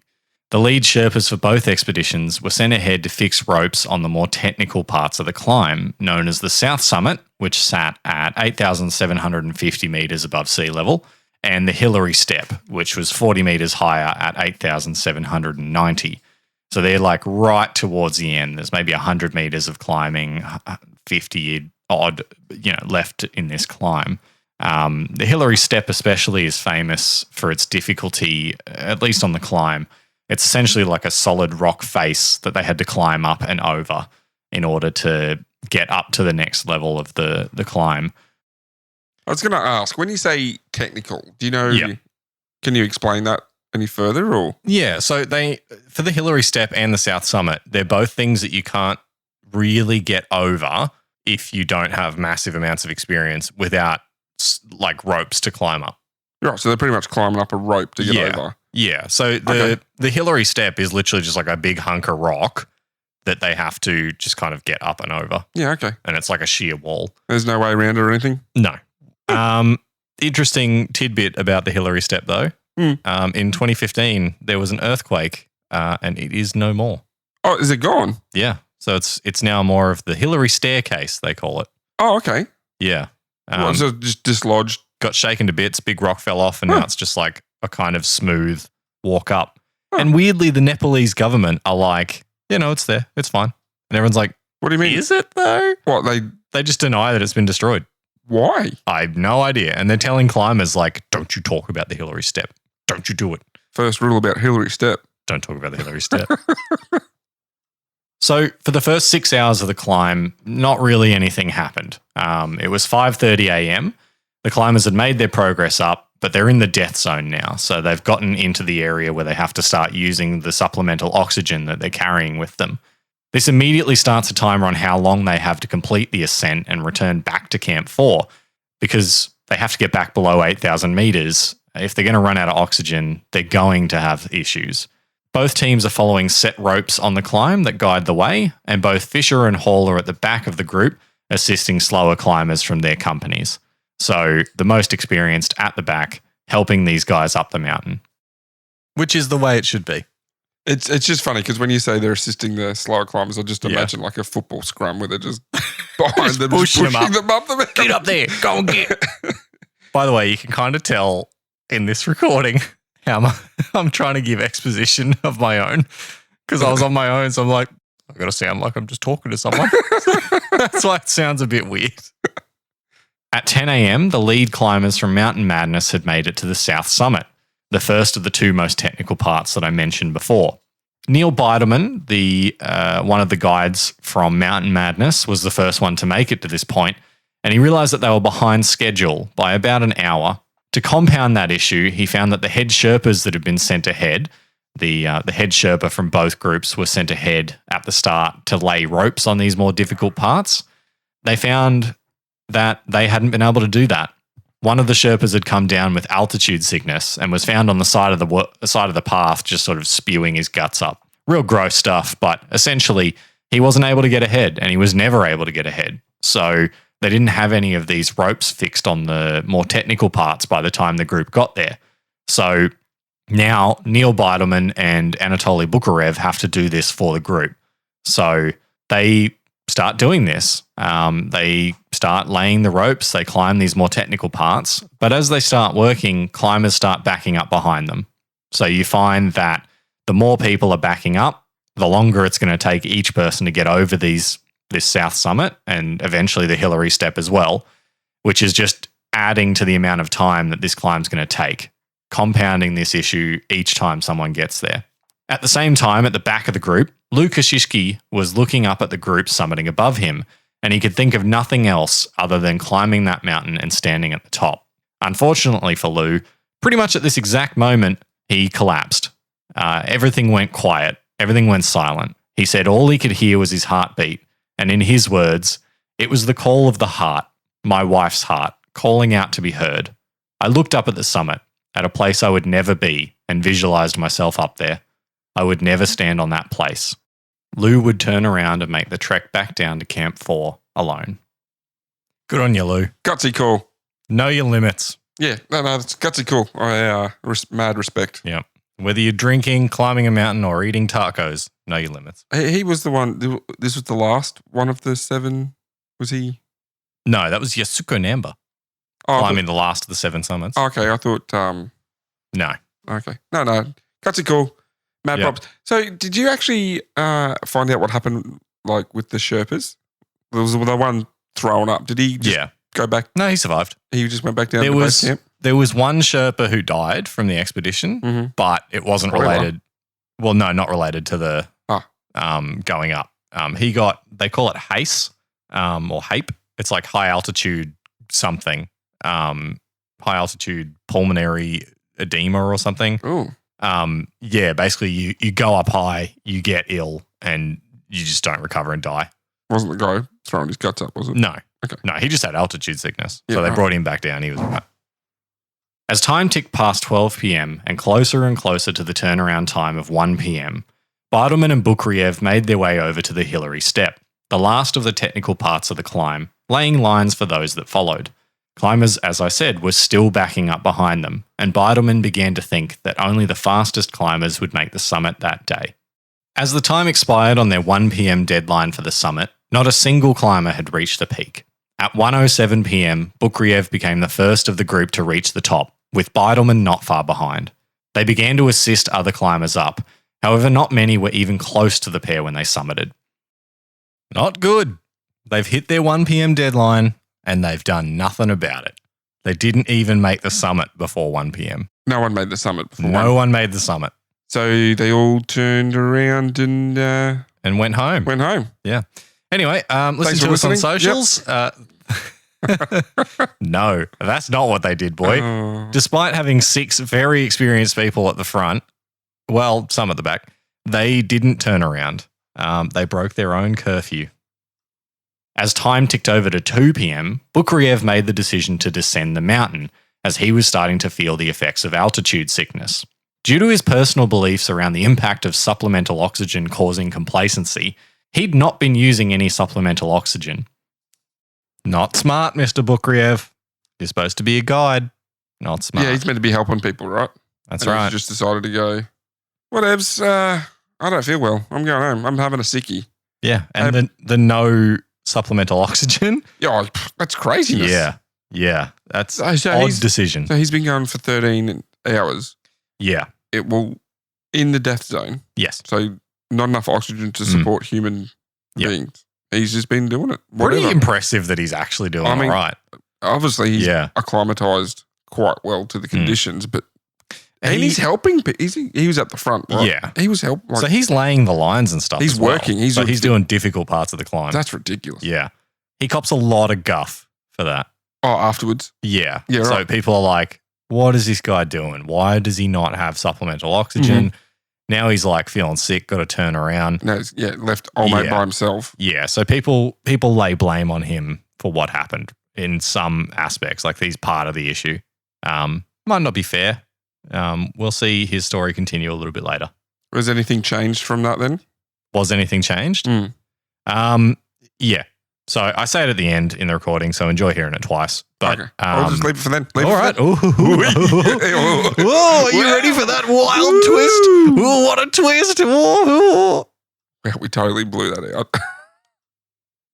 The lead Sherpas for both expeditions were sent ahead to fix ropes on the more technical parts of the climb, known as the South Summit, which sat at 8,750 metres above sea level, and the Hillary Step, which was 40 metres higher at 8,790. So they're like right towards the end. There's maybe 100 metres of climbing, 50 odd, left in this climb. The Hillary Step especially is famous for its difficulty, at least on the climb. It's essentially like a solid rock face that they had to climb up and over in order to get up to the next level of the climb. I was going to ask, when you say technical, do you know, can you explain that any further? Or yeah, so for the Hillary Step and the South Summit, they're both things that you can't really get over if you don't have massive amounts of experience without like ropes to climb up. Right, so they're pretty much climbing up a rope to get over. Yeah, so the Hillary Step is literally just like a big hunk of rock that they have to just kind of get up and over. Yeah, okay. And it's like a sheer wall. There's no way around it or anything? No. Interesting tidbit about the Hillary Step though. In 2015, there was an earthquake and it is no more. Oh, is it gone? Yeah. So it's now more of the Hillary Staircase, they call it. Oh, okay. Yeah. So it just dislodged? Got shaken to bits, big rock fell off, and now it's just like a kind of smooth walk up. And weirdly, the Nepalese government are like, it's there. It's fine. And everyone's like, what do you mean? Is it though? What, they just deny that it's been destroyed. Why? I have no idea. And they're telling climbers like, don't you talk about the Hillary Step. Don't you do it. First rule about Hillary Step. Don't talk about the Hillary step. So for the first 6 hours of the climb, not really anything happened. It was 5:30 a.m. The climbers had made their progress up, but they're in the death zone now. So they've gotten into the area where they have to start using the supplemental oxygen that they're carrying with them. This immediately starts a timer on how long they have to complete the ascent and return back to Camp 4, because they have to get back below 8,000 meters. If they're going to run out of oxygen, they're going to have issues. Both teams are following set ropes on the climb that guide the way, and both Fisher and Hall are at the back of the group, assisting slower climbers from their companies. So the most experienced at the back, helping these guys up the mountain. Which is the way it should be. It's just funny because when you say they're assisting the slower climbers, I just imagine like a football scrum where they're just behind them, pushing them up the mountain. Get up there, go and get. By the way, you can kind of tell in this recording how I'm trying to give exposition of my own, because I was on my own, so I'm like, I've got to sound like I'm just talking to someone. That's why it sounds a bit weird. At 10 a.m., the lead climbers from Mountain Madness had made it to the South Summit, the first of the two most technical parts that I mentioned before. Neil Biderman, one of the guides from Mountain Madness, was the first one to make it to this point, and he realized that they were behind schedule by about an hour. To compound that issue, he found that the head Sherpas that had been sent ahead, the head Sherpa from both groups were sent ahead at the start to lay ropes on these more difficult parts. They found that they hadn't been able to do that. One of the Sherpas had come down with altitude sickness and was found on the side of the path, just sort of spewing his guts up. Real gross stuff, but essentially he wasn't able to get ahead, and he was never able to get ahead. So they didn't have any of these ropes fixed on the more technical parts by the time the group got there. So now Neil Biderman and Anatoly Bukharev have to do this for the group. So they start doing this. They start laying the ropes, they climb these more technical parts, but as they start working, climbers start backing up behind them. So you find that the more people are backing up, the longer it's going to take each person to get over this South Summit and eventually the Hillary Step as well, which is just adding to the amount of time that this climb's going to take, compounding this issue each time someone gets there. At the same time, at the back of the group, Lou Kashishki was looking up at the group summiting above him, and he could think of nothing else other than climbing that mountain and standing at the top. Unfortunately for Lou, pretty much at this exact moment, he collapsed. Everything went quiet. Everything went silent. He said all he could hear was his heartbeat, and in his words, it was the call of the heart, my wife's heart, calling out to be heard. I looked up at the summit, at a place I would never be, and visualized myself up there. I would never stand on that place. Lou would turn around and make the trek back down to Camp 4 alone. Good on you, Lou. Gutsy call. Know your limits. Yeah, no, it's gutsy call. Mad respect. Yeah. Whether you're drinking, climbing a mountain, or eating tacos, know your limits. He was the one, this was the last one of the 7, was he? No, that was Yasuko Namba. Climbing the last of the 7 summits. Okay, I thought... No. Okay. No. Gutsy call. Mad props. So did you actually find out what happened like with the Sherpas? There was the one thrown up. Did he just go back? No, he survived. He just went back down to base camp? There was one Sherpa who died from the expedition, but it wasn't related. Well, no, not related to the going up. They call it HACE or HAPE. It's like high altitude something, high altitude pulmonary edema or something. Ooh. Basically you go up high, you get ill, and you just don't recover and die. Wasn't the guy throwing his guts up, was it? No. Okay. No, he just had altitude sickness. So they brought him back down. He was right. As time ticked past 12 p.m. and closer to the turnaround time of 1 p.m., Biderman and Bukharev made their way over to the Hillary Step, the last of the technical parts of the climb, laying lines for those that followed. Climbers, as I said, were still backing up behind them, and Biderman began to think that only the fastest climbers would make the summit that day. As the time expired on their 1 p.m. deadline for the summit, not a single climber had reached the peak. At 1:07 p.m, Bukharev became the first of the group to reach the top, with Biderman not far behind. They began to assist other climbers up, however not many were even close to the pair when they summited. Not good. They've hit their 1 p.m. deadline, and they've done nothing about it. They didn't even make the summit before 1 p.m. No one made the summit before No one made the summit. So they all turned around and went home. Yeah. Anyway, listen to us on socials. Yep. No, that's not what they did, boy. Oh. Despite having 6 very experienced people at the front, well, some at the back, they didn't turn around. They broke their own curfew. As time ticked over to 2 p.m., Bukriev made the decision to descend the mountain as he was starting to feel the effects of altitude sickness. Due to his personal beliefs around the impact of supplemental oxygen causing complacency, he'd not been using any supplemental oxygen. Not smart, Mr. Bukriev. You're supposed to be a guide. Not smart. Yeah, he's meant to be helping people, right? That's right. He just decided to go, whatevs, I don't feel well. I'm going home. I'm having a sickie. Yeah, and the no supplemental oxygen. Yeah, that's craziness. Yeah. That's odd decision. So he's been going for 13 hours. Yeah. It will, in the death zone. Yes. So not enough oxygen to support human beings. He's just been doing it. Pretty impressive that he's actually doing all right. Obviously, he's acclimatized quite well to the conditions, but and he's helping. He was at the front, right? Yeah. He was helping. So he's laying the lines and stuff. He's working. Well. He's doing difficult parts of the climb. That's ridiculous. Yeah. He cops a lot of guff for that. Oh, afterwards? Yeah. Yeah, so people are like, what is this guy doing? Why does he not have supplemental oxygen? Mm-hmm. Now he's like feeling sick, got to turn around. No, left old mate by himself. Yeah, so people lay blame on him for what happened in some aspects, like he's part of the issue. Might not be fair. We'll see his story continue a little bit later. Was anything changed from that then? Was anything changed? Yeah. So I say it at the end in the recording, so enjoy hearing it twice. But okay. I'll just leave it for then. All right. Whoa, are you ready for that wild twist? Ooh, what a twist. Ooh. Yeah, we totally blew that out.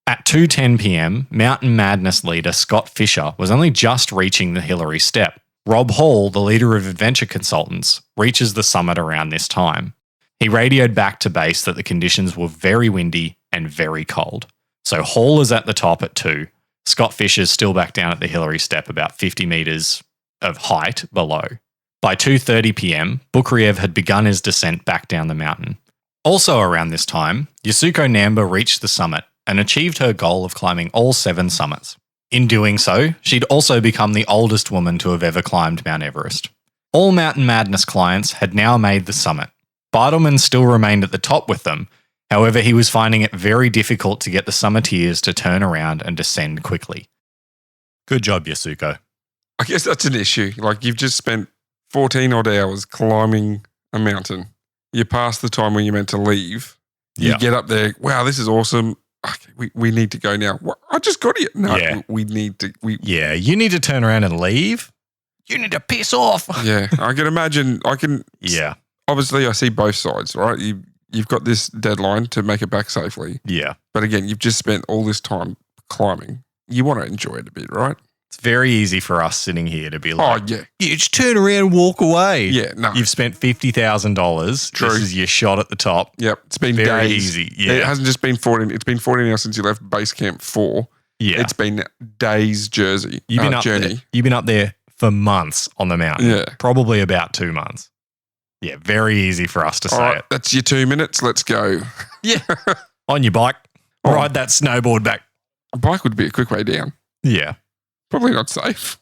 At 2:10 p.m., Mountain Madness leader Scott Fisher was only just reaching the Hillary Step. Rob Hall, the leader of Adventure Consultants, reaches the summit around this time. He radioed back to base that the conditions were very windy and very cold. So Hall is at the top at 2. Scott Fisher's still back down at the Hillary Step, about 50 metres of height below. By 2:30 p.m., Bukriev had begun his descent back down the mountain. Also around this time, Yasuko Namba reached the summit and achieved her goal of climbing all 7 summits. In doing so, she'd also become the oldest woman to have ever climbed Mount Everest. All Mountain Madness clients had now made the summit. Bartleman still remained at the top with them. However, he was finding it very difficult to get the summiteers to turn around and descend quickly. Good job, Yasuko. I guess that's an issue. Like, you've just spent 14 odd hours climbing a mountain. You're past the time when you're meant to leave. You get up there. Wow, this is awesome. Okay, we need to go now. What? I just got here. No, we need to. You need to turn around and leave. You need to piss off. Yeah, I can imagine. Yeah. Obviously, I see both sides, right? You've got this deadline to make it back safely. Yeah. But again, you've just spent all this time climbing. You want to enjoy it a bit, right? It's very easy for us sitting here to be like, oh, yeah. You just turn around and walk away. Yeah, no. You've spent $50,000. True. This is your shot at the top. Yep. It's been very days. Easy. Yeah. It hasn't just been 14. It's been 14 now since you left base camp 4. Yeah. It's been days journey. You've been up there for months on the mountain. Yeah. Probably about 2 months. Yeah. Very easy for us to say it. That's your 2 minutes. Let's go. Yeah. On your bike. Ride that snowboard back. A bike would be a quick way down. Yeah. Probably not safe.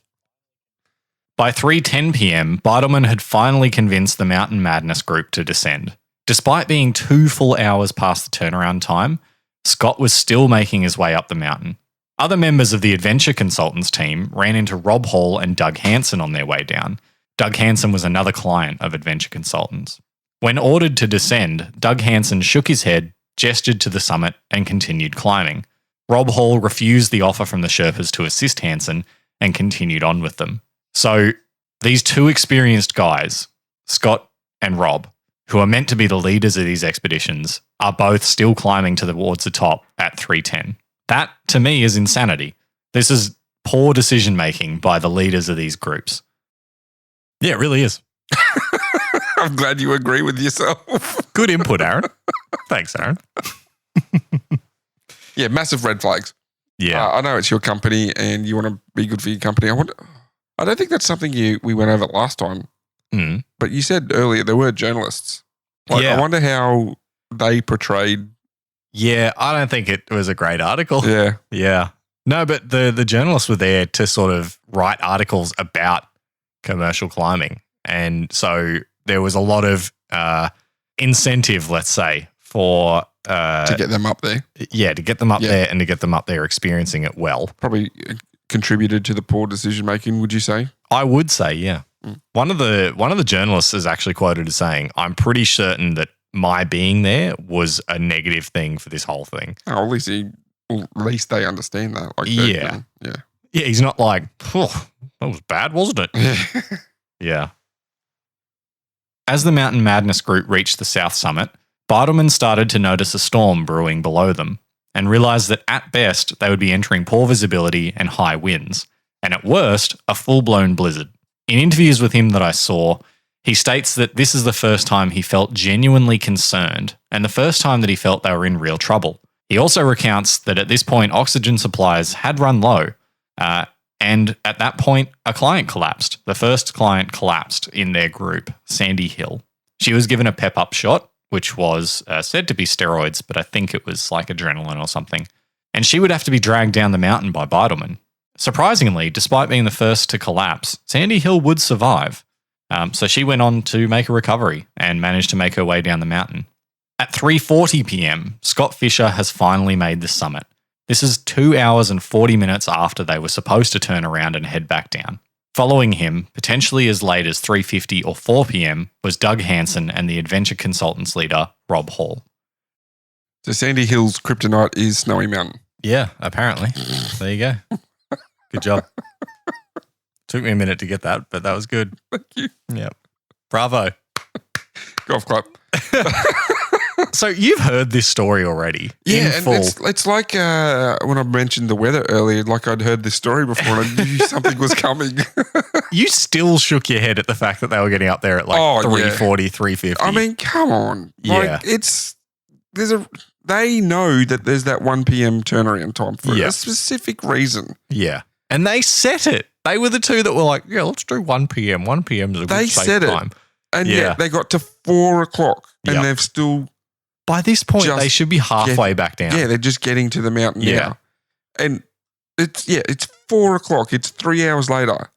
By 3:10 p.m., Bartleman had finally convinced the Mountain Madness group to descend. Despite being 2 full hours past the turnaround time, Scott was still making his way up the mountain. Other members of the Adventure Consultants team ran into Rob Hall and Doug Hansen on their way down. Doug Hansen was another client of Adventure Consultants. When ordered to descend, Doug Hansen shook his head, gestured to the summit, and continued climbing. Rob Hall refused the offer from the Sherpas to assist Hansen and continued on with them. So these 2 experienced guys, Scott and Rob, who are meant to be the leaders of these expeditions, are both still climbing towards the top at 3:10. That, to me, is insanity. This is poor decision-making by the leaders of these groups. Yeah, it really is. I'm glad you agree with yourself. Good input, Aaron. Thanks, Aaron. Yeah, massive red flags. Yeah. I know it's your company and you want to be good for your company. I don't think that's something we went over last time. Mm. But you said earlier there were journalists I wonder how they portrayed. Yeah, I don't think it was a great article. Yeah. Yeah. No, but the journalists were there to sort of write articles about commercial climbing. And so there was a lot of incentive, let's say, for to get them up there. Yeah, to get them up there and to get them up there experiencing it well. Probably contributed to the poor decision making, would you say? I would say, yeah. One of the journalists is actually quoted as saying, "I'm pretty certain that my being there was a negative thing for this whole thing." Oh, at least they understand that. Like, yeah. He's not like, "Oh, that was bad, wasn't it?" Yeah. As the Mountain Madness group reached the south summit, Beidelman started to notice a storm brewing below them and realized that at best they would be entering poor visibility and high winds, and at worst, a full-blown blizzard. In interviews with him that I saw, he states that this is the first time he felt genuinely concerned and the first time that he felt they were in real trouble. He also recounts that at this point, oxygen supplies had run low, and at that point, a client collapsed. The first client collapsed in their group, Sandy Hill. She was given a pep-up shot, which was said to be steroids, but I think it was like adrenaline or something. And she would have to be dragged down the mountain by Beidelman. Surprisingly, despite being the first to collapse, Sandy Hill would survive. So she went on to make a recovery and managed to make her way down the mountain. At 3:40 p.m., Scott Fisher has finally made the summit. This is 2 hours and 40 minutes after they were supposed to turn around and head back down. Following him, potentially as late as 3:50 or 4 p.m., was Doug Hansen and the Adventure Consultants leader, Rob Hall. So Sandy Hill's kryptonite is Snowy Mountain. Yeah, apparently. There you go. Good job. Took me a minute to get that, but that was good. Thank you. Yep. Bravo. Golf clap. So you've heard this story already. Yeah, and it's like when I mentioned the weather earlier, like I'd heard this story before and I knew something was coming. You still shook your head at the fact that they were getting up there at like 3:40, 3:50. I mean, come on. Like, they know that there's that 1 p.m. turnaround time for a specific reason. Yeah. And they set it. They were the two that were like, yeah, let's do 1 p.m. 1 p.m. is a good safe time. And yet they got to 4 o'clock and they've still... By this point, they should be halfway back down. Yeah, they're just getting to the mountain now. And it's 4 o'clock. It's 3 hours later.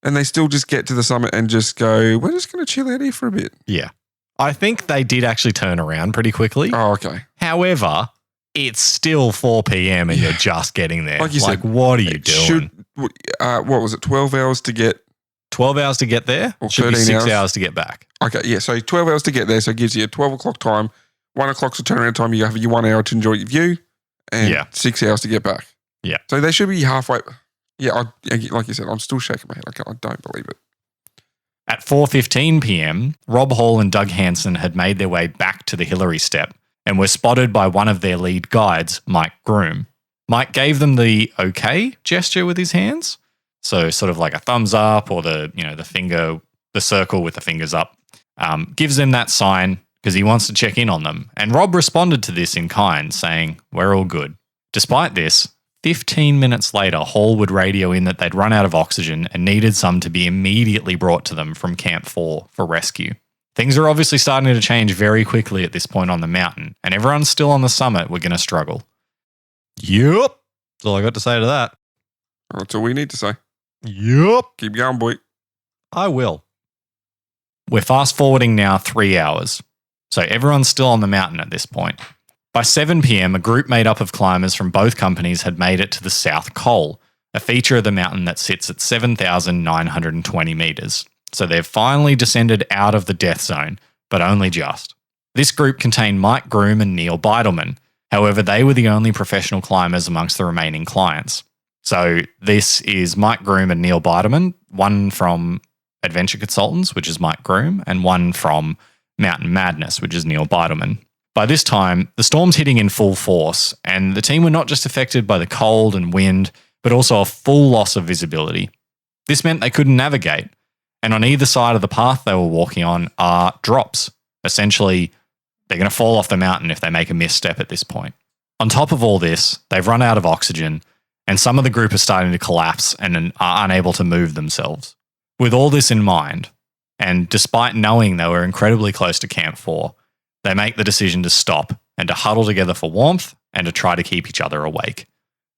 And they still just get to the summit and just go, we're just going to chill out here for a bit. Yeah. I think they did actually turn around pretty quickly. Oh, okay. However, it's still 4 p.m. and you're just getting there. Like you said, what are you doing? What was it, 12 hours to get? 12 hours to get there? Or should be 6 hours to get back. Okay, yeah. So 12 hours to get there. So it gives you a 12 o'clock time. 1 o'clock's the turnaround time. You have your 1 hour to enjoy your view and 6 hours to get back. Yeah. So they should be halfway. Yeah, like you said, I'm still shaking my head. I don't believe it. At 4:15 p.m., Rob Hall and Doug Hansen had made their way back to the Hillary Step and were spotted by one of their lead guides, Mike Groom. Mike gave them the okay gesture with his hands, so sort of like a thumbs up or the circle with the fingers up. Gives them that sign because he wants to check in on them. And Rob responded to this in kind, saying, "We're all good." Despite this, 15 minutes later, Hall would radio in that they'd run out of oxygen and needed some to be immediately brought to them from Camp 4 for rescue. Things are obviously starting to change very quickly at this point on the mountain, and everyone's still on the summit. We're going to struggle. Yep. That's all I got to say to that. That's all we need to say. Yep. Keep going, boy. I will. We're fast forwarding now 3 hours. So everyone's still on the mountain at this point. By 7 p.m., a group made up of climbers from both companies had made it to the South Col, a feature of the mountain that sits at 7,920 metres. So they've finally descended out of the death zone, but only just. This group contained Mike Groom and Neil Beidelman. However, they were the only professional climbers amongst the remaining clients. So this is Mike Groom and Neil Beidelman, one from Adventure Consultants, which is Mike Groom, and one from Mountain Madness, which is Neil Beidelman. By this time, the storm's hitting in full force, and the team were not just affected by the cold and wind, but also a full loss of visibility. This meant they couldn't navigate, and on either side of the path they were walking on are drops. Essentially, they're going to fall off the mountain if they make a misstep at this point. On top of all this, they've run out of oxygen, and some of the group are starting to collapse and are unable to move themselves. With all this in mind, and despite knowing they were incredibly close to Camp 4, They make the decision to stop and to huddle together for warmth and to try to keep each other awake.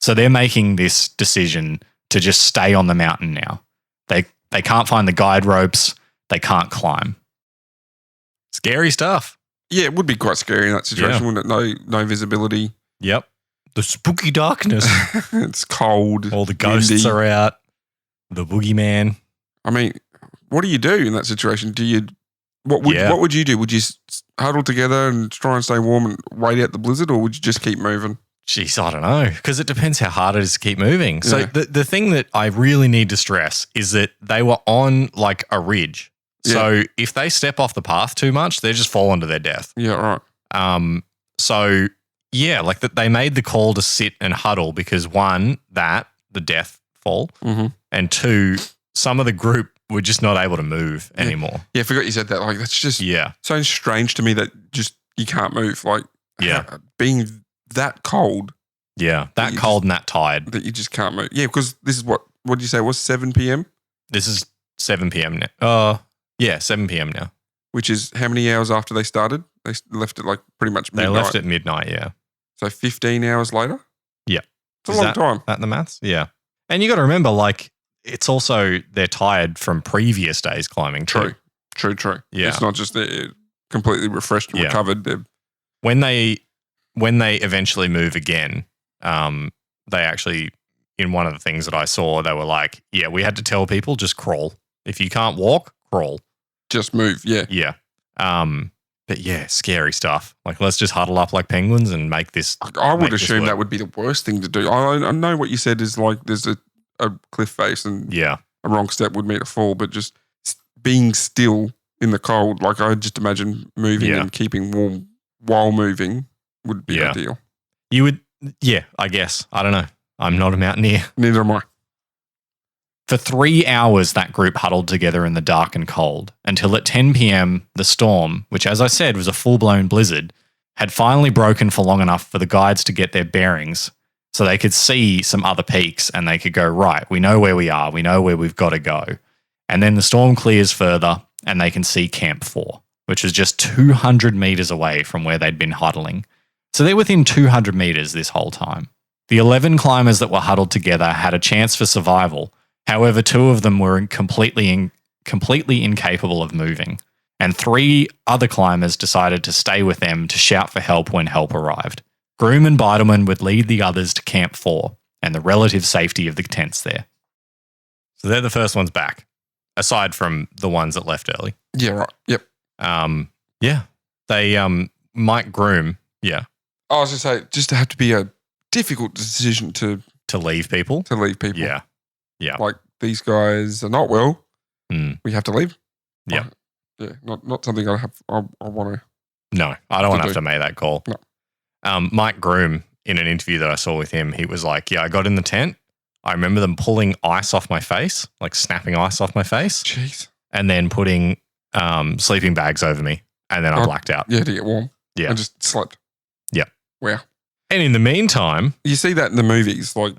So they're making this decision to just stay on the mountain now. They can't find the guide ropes. They can't climb. Scary stuff. Yeah, it would be quite scary in that situation, wouldn't it? No visibility. Yep. The spooky darkness. It's cold. All the ghosts windy. Are out. The boogeyman. I mean, what do you do in that situation? What would you do? Would you huddle together and try and stay warm and wait out the blizzard, or would you just keep moving? Jeez, I don't know, because it depends how hard it is to keep moving. So the thing that I really need to stress is that they were on like a ridge. Yeah. So if they step off the path too much, they just fall into their death. Yeah, right. So yeah, like that they made the call to sit and huddle because one, the death fall, and two, some of the group were just not able to move anymore. Yeah, I forgot you said that. Like that's just so strange to me that just you can't move. Like being that cold. Yeah, that cold and that tired. That you just can't move. Yeah, because this is what did you say? It was 7 p.m.? This is 7 p.m. now. Yeah, 7 p.m. now. Which is how many hours after they started? They left it like pretty much midnight. They left at midnight, yeah. So 15 hours later? Yeah. It's a long time. That the maths? Yeah. And you got to remember, like, it's also they're tired from previous days climbing too. True. Yeah. It's not just they're completely refreshed and recovered. When they eventually move again, they actually, in one of the things that I saw, they were like, yeah, we had to tell people just crawl. If you can't walk, crawl. Just move, yeah. Yeah. But yeah, scary stuff. Like, let's just huddle up like penguins and make this. I would assume that would be the worst thing to do. I know what you said is like there's a cliff face and a wrong step would mean a fall, but just being still in the cold, like I just imagine moving and keeping warm while moving would be ideal. You would, I guess. I don't know. I'm not a mountaineer. Neither am I. For 3 hours, that group huddled together in the dark and cold until at 10 p.m., the storm, which as I said was a full-blown blizzard, had finally broken for long enough for the guides to get their bearings so they could see some other peaks and they could go, right, we know where we are, we know where we've got to go. And then the storm clears further and they can see Camp 4, which is just 200 meters away from where they'd been huddling. So they're within 200 meters this whole time. The 11 climbers that were huddled together had a chance for survival. However, 2 of them were completely incapable of moving, and 3 other climbers decided to stay with them to shout for help when help arrived. Groom and Beidelman would lead the others to Camp 4 and the relative safety of the tents there. So they're the first ones back, aside from the ones that left early. Yeah, right. Yep. They, Mike Groom, I was going to say, just have to be a difficult decision to leave people. Yeah. Yeah. Like, these guys are not well. We have to leave. Yeah. Not something I want to. No, I don't want to have to make that call. No. Mike Groom, in an interview that I saw with him, he was like, I got in the tent. I remember them pulling ice off my face, like snapping ice off my face. Jeez. And then putting sleeping bags over me. And then I blacked out. Yeah, to get warm. Yeah. I just slept. Yeah. Wow. And in the meantime. You see that in the movies, like.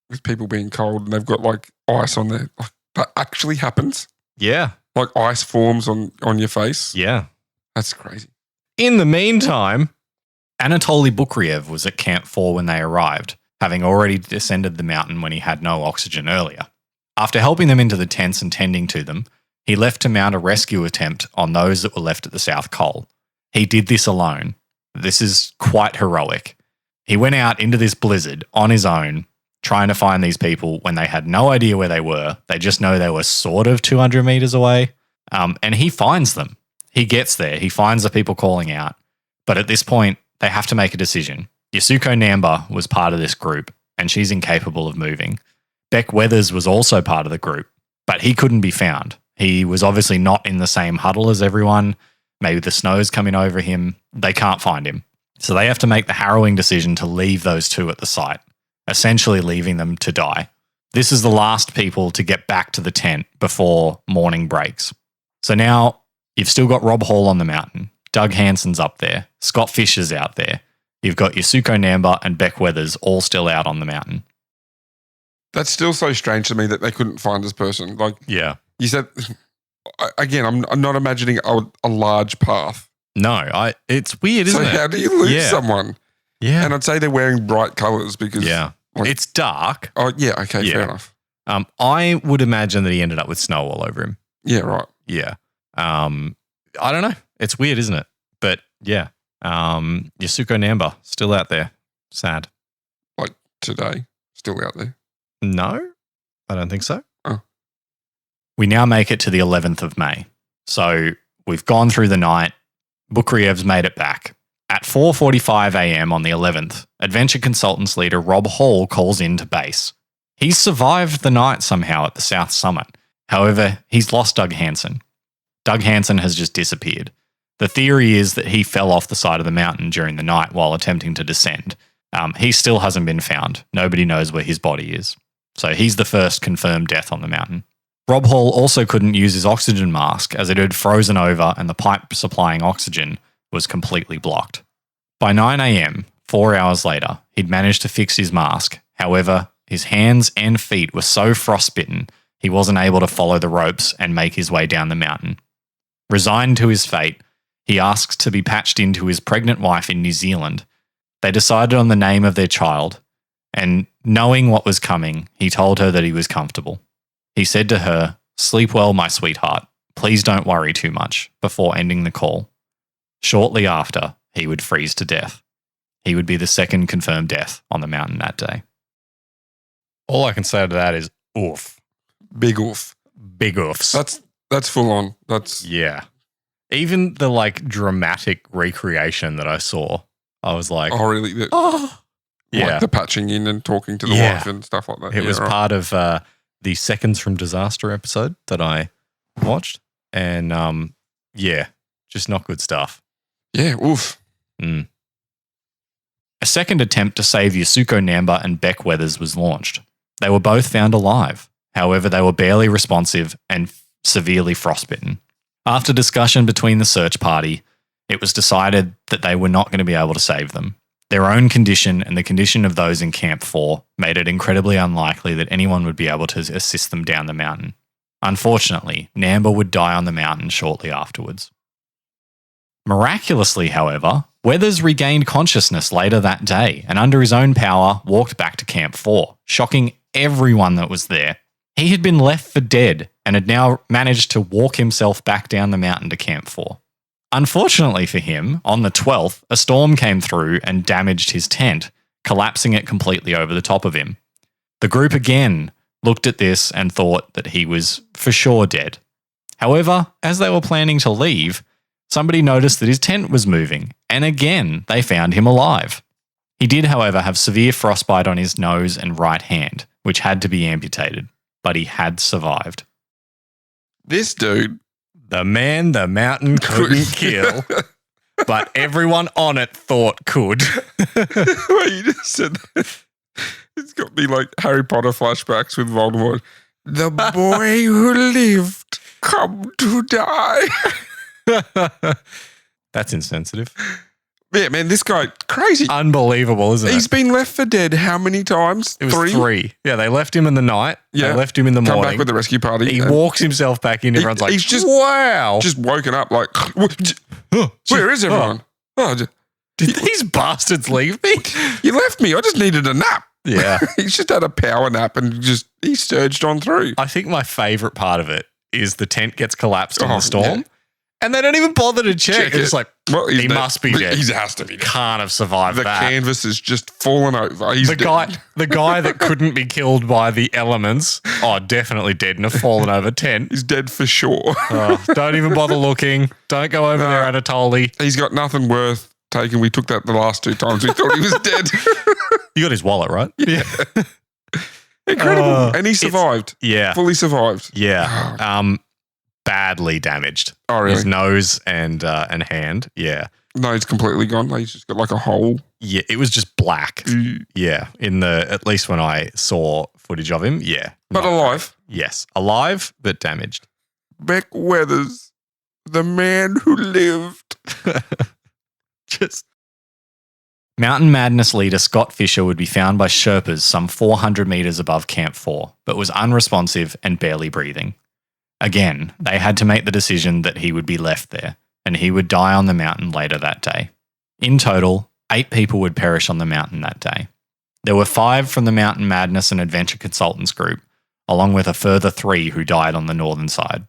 With people being cold and they've got like ice on there. Like, that actually happens. Yeah. Like ice forms on your face. Yeah. That's crazy. In the meantime, Anatoly Bukriev was at Camp 4 when they arrived, having already descended the mountain when he had no oxygen earlier. After helping them into the tents and tending to them, he left to mount a rescue attempt on those that were left at the South Col. He did this alone. This is quite heroic. He went out into this blizzard on his own, trying to find these people when they had no idea where they were. They just know they were sort of 200 meters away. And he finds them. He gets there. He finds the people calling out. But at this point, they have to make a decision. Yasuko Namba was part of this group, and she's incapable of moving. Beck Weathers was also part of the group, but he couldn't be found. He was obviously not in the same huddle as everyone. Maybe the snow's coming over him. They can't find him. So they have to make the harrowing decision to leave those 2 at the site, essentially leaving them to die. This is the last people to get back to the tent before morning breaks. So now you've still got Rob Hall on the mountain. Doug Hansen's up there. Scott Fisher's out there. You've got Yasuko Namba and Beck Weathers all still out on the mountain. That's still so strange to me that they couldn't find this person. Like, yeah. You said, again, I'm not imagining a large path. No, it's weird, isn't it? So how do you lose someone? Yeah. And I'd say they're wearing bright colours because... Yeah. Like, it's dark. Oh, yeah. Okay, fair enough. I would imagine that he ended up with snow all over him. Yeah, right. Yeah. I don't know. It's weird, isn't it? But yeah. Yasuko Namba, still out there. Sad. Like today, still out there? No, I don't think so. Oh. We now make it to the 11th of May. So we've gone through the night. Bukriev's made it back. At 4:45 a.m. on the 11th, Adventure Consultants leader Rob Hall calls in to base. He's survived the night somehow at the South Summit. However, he's lost Doug Hansen. Doug Hansen has just disappeared. The theory is that he fell off the side of the mountain during the night while attempting to descend. He still hasn't been found. Nobody knows where his body is. So he's the first confirmed death on the mountain. Rob Hall also couldn't use his oxygen mask as it had frozen over and the pipe supplying oxygen was completely blocked. By 9 a.m., 4 hours later, he'd managed to fix his mask. However, his hands and feet were so frostbitten, he wasn't able to follow the ropes and make his way down the mountain. Resigned to his fate, he asks to be patched into his pregnant wife in New Zealand. They decided on the name of their child, and knowing what was coming, he told her that he was comfortable. He said to her, "Sleep well, my sweetheart. Please don't worry too much," before ending the call. Shortly after, he would freeze to death. He would be the second confirmed death on the mountain that day. All I can say to that is oof. Big oof. Big oofs. That's full on. Yeah. Even the dramatic recreation that I saw, I was like, oh, really? Yeah. Like the patching in and talking to the wife and stuff like that. It was part of the Seconds from Disaster episode that I watched. And just not good stuff. Yeah, oof. Mm. A second attempt to save Yasuko Namba and Beck Weathers was launched. They were both found alive. However, they were barely responsive and severely frostbitten. After discussion between the search party, it was decided that they were not going to be able to save them. Their own condition and the condition of those in Camp 4 made it incredibly unlikely that anyone would be able to assist them down the mountain. Unfortunately, Namba would die on the mountain shortly afterwards. Miraculously, however, Weathers regained consciousness later that day and under his own power walked back to Camp 4, shocking everyone that was there. He had been left for dead and had now managed to walk himself back down the mountain to Camp 4. Unfortunately for him, on the 12th, a storm came through and damaged his tent, collapsing it completely over the top of him. The group again looked at this and thought that he was for sure dead. However, as they were planning to leave, somebody noticed that his tent was moving, and again, they found him alive. He did, however, have severe frostbite on his nose and right hand, which had to be amputated, but he had survived. This dude, the man the mountain couldn't kill, but everyone on it thought could. Well, you just said that. It's got me like Harry Potter flashbacks with Voldemort. The boy who lived, come to die. That's insensitive. Yeah, man, this guy, crazy. Unbelievable, isn't it? He's been left for dead how many times? It was three. Yeah, they left him in the night. Yeah. They left him in the morning. Come back with the rescue party. He walks himself back in. Everyone's like, he's just, wow. Just woken up like, where is everyone? Did these bastards leave me? You left me. I just needed a nap. Yeah. He's just had a power nap and he surged on through. I think my favourite part of it is the tent gets collapsed in the storm. Yeah. And they don't even bother to check. It's like, well, he must be dead. He has to be dead. Can't have survived that. The canvas is just fallen over. He's dead. The guy that couldn't be killed by the elements, definitely dead in a fallen over tent. He's dead for sure. Don't even bother looking. Don't go over there, Anatoly. He's got nothing worth taking. We took that the last two times. We thought he was dead. You got his wallet, right? Yeah. Incredible. And he survived. Yeah. Fully survived. Yeah. Badly damaged. Oh, really? His nose and hand. Yeah. Nose completely gone. He's just got like a hole. Yeah, it was just black. Yeah, at least when I saw footage of him. Yeah, but alive. Yes, alive but damaged. Beck Weathers, the man who lived. Just Mountain Madness leader Scott Fisher would be found by Sherpas some 400 meters above Camp 4, but was unresponsive and barely breathing. Again, they had to make the decision that he would be left there, and he would die on the mountain later that day. In total, 8 people would perish on the mountain that day. There were 5 from the Mountain Madness and Adventure Consultants group, along with a further 3 who died on the northern side.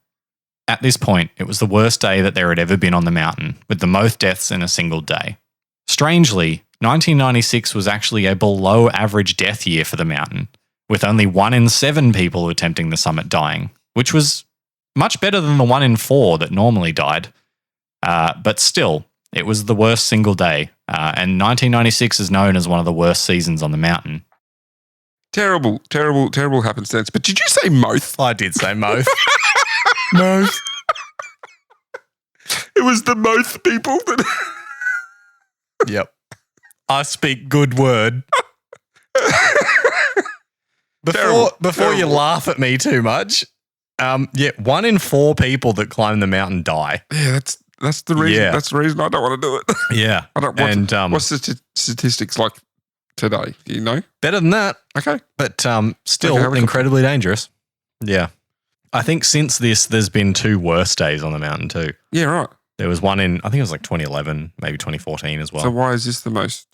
At this point, it was the worst day that there had ever been on the mountain, with the most deaths in a single day. Strangely, 1996 was actually a below average death year for the mountain, with only 1 in 7 people attempting the summit dying, which was much better than the 1 in 4 that normally died. But still, it was the worst single day, and 1996 is known as one of the worst seasons on the mountain. Terrible, terrible, terrible happenstance. But did you say Moth? I did say Moth. Moth. It was the Moth people that... Yep. I speak good word. Before you laugh at me too much, 1 in 4 people that climb the mountain die. Yeah, that's the reason. Yeah. That's the reason I don't want to do it. Yeah. I don't want to. What's the statistics like today? Do you know? Better than that. Okay. But still incredibly dangerous. Yeah. I think since this, there's been 2 worse days on the mountain too. Yeah, right. There was one in, I think it was like 2011, maybe 2014 as well. So why is this the most?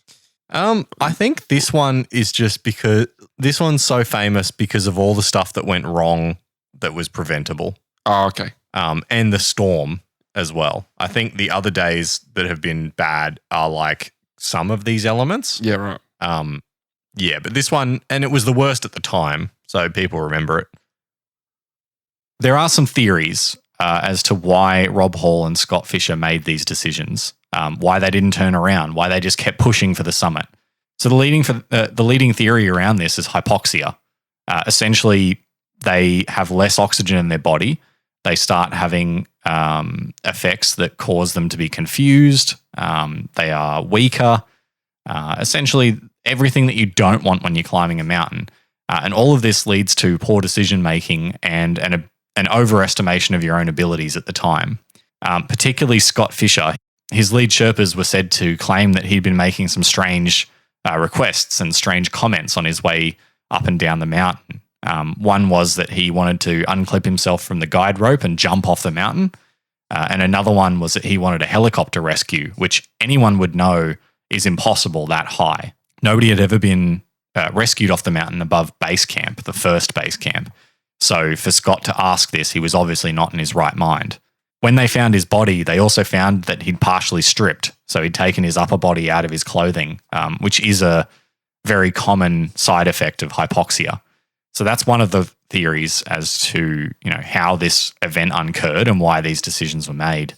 I think this one is just because this one's so famous because of all the stuff that went wrong that was preventable. Oh, okay. And the storm as well. I think the other days that have been bad are like some of these elements. Yeah, right. But this one, and it was the worst at the time, so people remember it. There are some theories as to why Rob Hall and Scott Fisher made these decisions, why they didn't turn around, why they just kept pushing for the summit. So the leading theory around this is hypoxia. Essentially, they have less oxygen in their body. They start having effects that cause them to be confused. They are weaker. Essentially, everything that you don't want when you're climbing a mountain. And all of this leads to poor decision-making and an overestimation of your own abilities at the time. Particularly Scott Fisher. His lead Sherpas were said to claim that he'd been making some strange requests and strange comments on his way up and down the mountain. One was that he wanted to unclip himself from the guide rope and jump off the mountain. And another one was that he wanted a helicopter rescue, which anyone would know is impossible that high. Nobody had ever been rescued off the mountain above base camp, the first base camp. So for Scott to ask this, he was obviously not in his right mind. When they found his body, they also found that he'd partially stripped. So he'd taken his upper body out of his clothing, which is a very common side effect of hypoxia. So that's one of the theories as to, how this event occurred and why these decisions were made.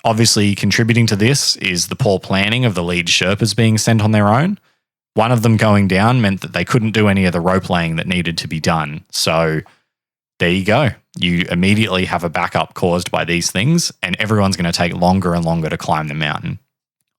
Obviously, contributing to this is the poor planning of the lead Sherpas being sent on their own. One of them going down meant that they couldn't do any of the rope laying that needed to be done. So there you go. You immediately have a backup caused by these things, and everyone's going to take longer and longer to climb the mountain.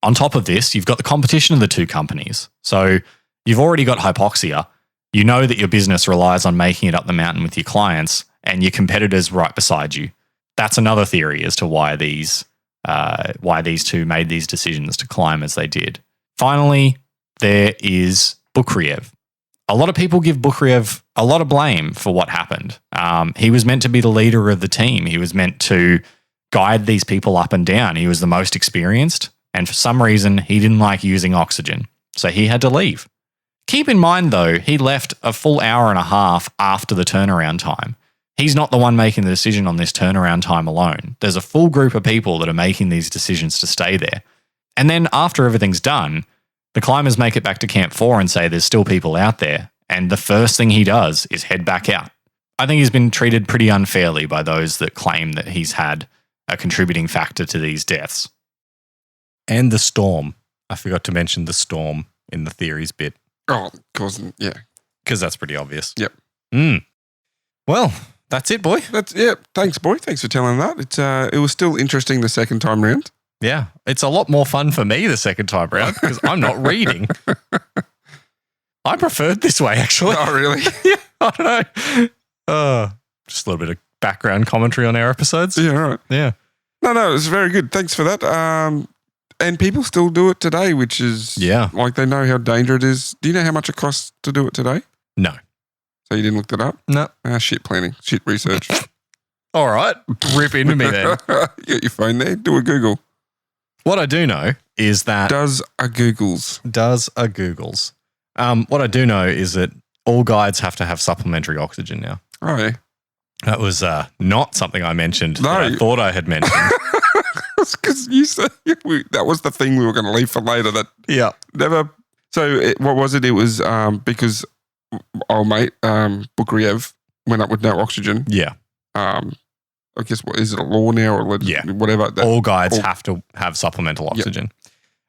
On top of this, you've got the competition of the 2 companies. So you've already got hypoxia. You know that your business relies on making it up the mountain with your clients, and your competitors right beside you. That's another theory as to why these 2 made these decisions to climb as they did. Finally, there is Bukriev. A lot of people give Bukriev a lot of blame for what happened. He was meant to be the leader of the team. He was meant to guide these people up and down. He was the most experienced, and for some reason, he didn't like using oxygen, so he had to leave. Keep in mind, though, he left a full hour and a half after the turnaround time. He's not the one making the decision on this turnaround time alone. There's a full group of people that are making these decisions to stay there. And then after everything's done, the climbers make it back to Camp 4 and say there's still people out there, and the first thing he does is head back out. I think he's been treated pretty unfairly by those that claim that he's had a contributing factor to these deaths. And the storm. I forgot to mention the storm in the theories bit. Oh, yeah. Because that's pretty obvious. Yep. Well, that's it, boy. Thanks, boy. Thanks for telling that. It was still interesting the second time round. Yeah, it's a lot more fun for me the second time round because I'm not reading. I preferred this way, actually. Oh, really? Yeah, I don't know. Just a little bit of background commentary on our episodes. Yeah, right. Yeah. No, it's very good. Thanks for that. And people still do it today, which is like they know how dangerous it is. Do you know how much it costs to do it today? No. So you didn't look that up? No. Shit planning, shit research. All right. Rip into me then. You got your phone there. Do a Google. What I do know is that... Does a Googles. What I do know is that all guides have to have supplementary oxygen now. Oh, yeah. That was not something I mentioned No. that I thought I had mentioned. Because you said that was the thing we were going to leave for later. That Yeah. never. So what was it? It was because old mate Bukriev went up with no oxygen. Yeah. I guess what is it, a law now or whatever? All guides have to have supplemental oxygen.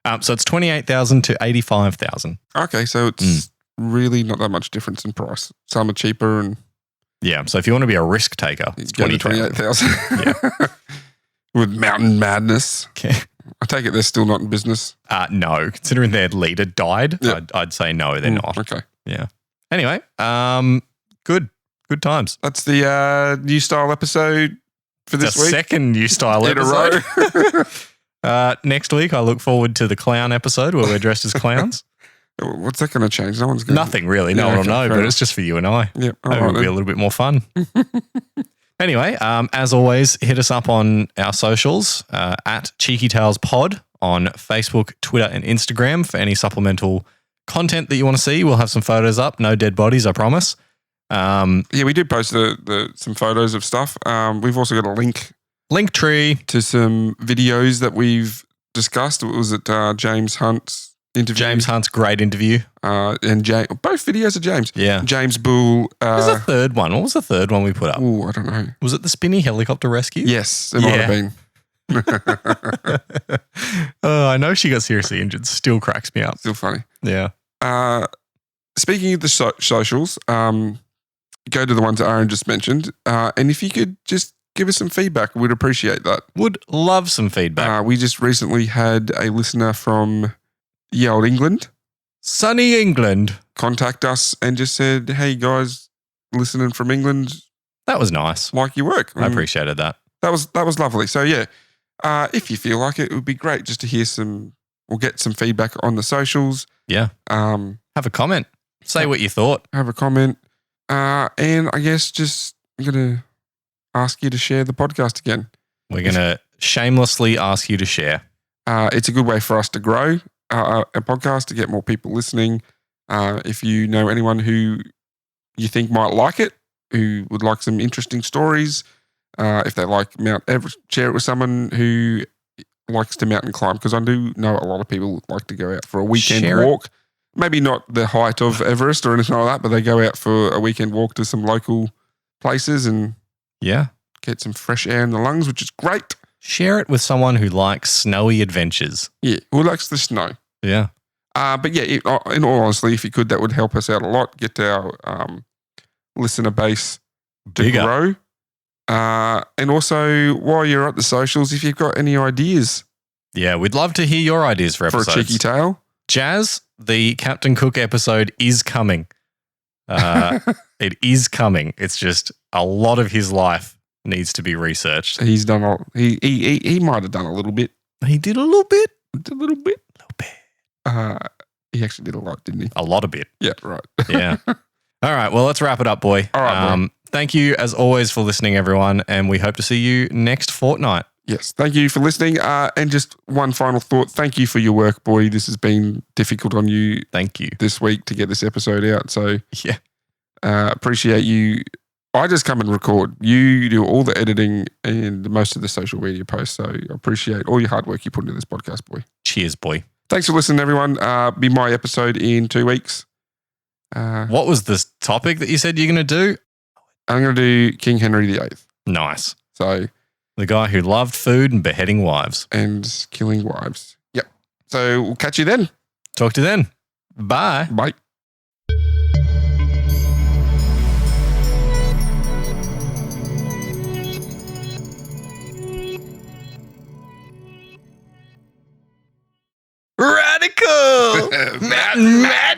Yep. So it's 28,000 to 85,000. Okay, so it's really not that much difference in price. Some are cheaper and yeah. So if you want to be a risk taker, it's 28,000. Yeah. With Mountain Madness. Okay. I take it they're still not in business. No, considering their leader died, yep. I'd say no, they're not. Okay. Yeah. Anyway, good times. That's the new style episode for this week. Second new style episode. In a row. Next week, I look forward to the clown episode where we're dressed as clowns. What's that going to change? No one's going. Nothing really. No one will know, but it's just for you and I. Yep. Maybe it'll be a little bit more fun. Anyway, as always, hit us up on our socials at Cheeky Tales Pod on Facebook, Twitter, and Instagram for any supplemental content that you want to see. We'll have some photos up. No dead bodies, I promise. Yeah, we did post some photos of stuff. We've also got a link tree to some videos that we've discussed. It was at James Hunt's interview. James Hunt's great interview. And both videos of James. Yeah. James Bull. There's a third one. What was the third one we put up? Oh, I don't know. Was it the spinny helicopter rescue? Yes, it might have been. I know she got seriously injured. Still cracks me up. Still funny. Yeah. Speaking of the socials, go to the ones that Aaron just mentioned. And if you could just give us some feedback, we'd appreciate that. Would love some feedback. We just recently had a listener from the old England. Sunny England. Contact us and just said, hey guys, listening from England. That was nice. Like your work. I appreciated that. That was lovely. So yeah, if you feel like it would be great just to hear we'll get some feedback on the socials. Yeah. Have a comment. Say what you thought. Have a comment. And I guess just I'm going to ask you to share the podcast again. We're going to shamelessly ask you to share. It's a good way for us to grow a podcast, to get more people listening. If you know anyone who you think might like it, who would like some interesting stories, if they like Mount Everest, share it with someone who likes to mountain climb, because I do know a lot of people like to go out for a weekend walk. Maybe not the height of Everest or anything like that, but they go out for a weekend walk to some local places and get some fresh air in the lungs, which is great. Share it with someone who likes snowy adventures. Yeah, who likes the snow. Yeah. But yeah, in all honesty, if you could, that would help us out a lot. Get our listener base to grow. And also, while you're at the socials, if you've got any ideas. Yeah, we'd love to hear your ideas for episodes. For a cheeky tale. Jazz, the Captain Cook episode is coming. It is coming. It's just a lot of his life needs to be researched. He's done he might have done a little bit. He did a little bit. He actually did a lot, didn't he? A lot of bit. Yeah, right. Yeah. All right. Well, let's wrap it up, boy. All right, thank you, as always, for listening, everyone, and we hope to see you next fortnight. Yes. Thank you for listening. And just one final thought. Thank you for your work, boy. This has been difficult on you. Thank you. This week to get this episode out. So, yeah. Appreciate you. I just come and record. You do all the editing and most of the social media posts. So I appreciate all your hard work you put into this podcast, boy. Cheers, boy. Thanks for listening, everyone. Be my episode in 2 weeks. What was this topic that you said you're going to do? I'm going to do King Henry VIII. Nice. So the guy who loved food and beheading wives. And killing wives. Yep. So we'll catch you then. Talk to you then. Bye. Bye. Radical! Mountain Madness!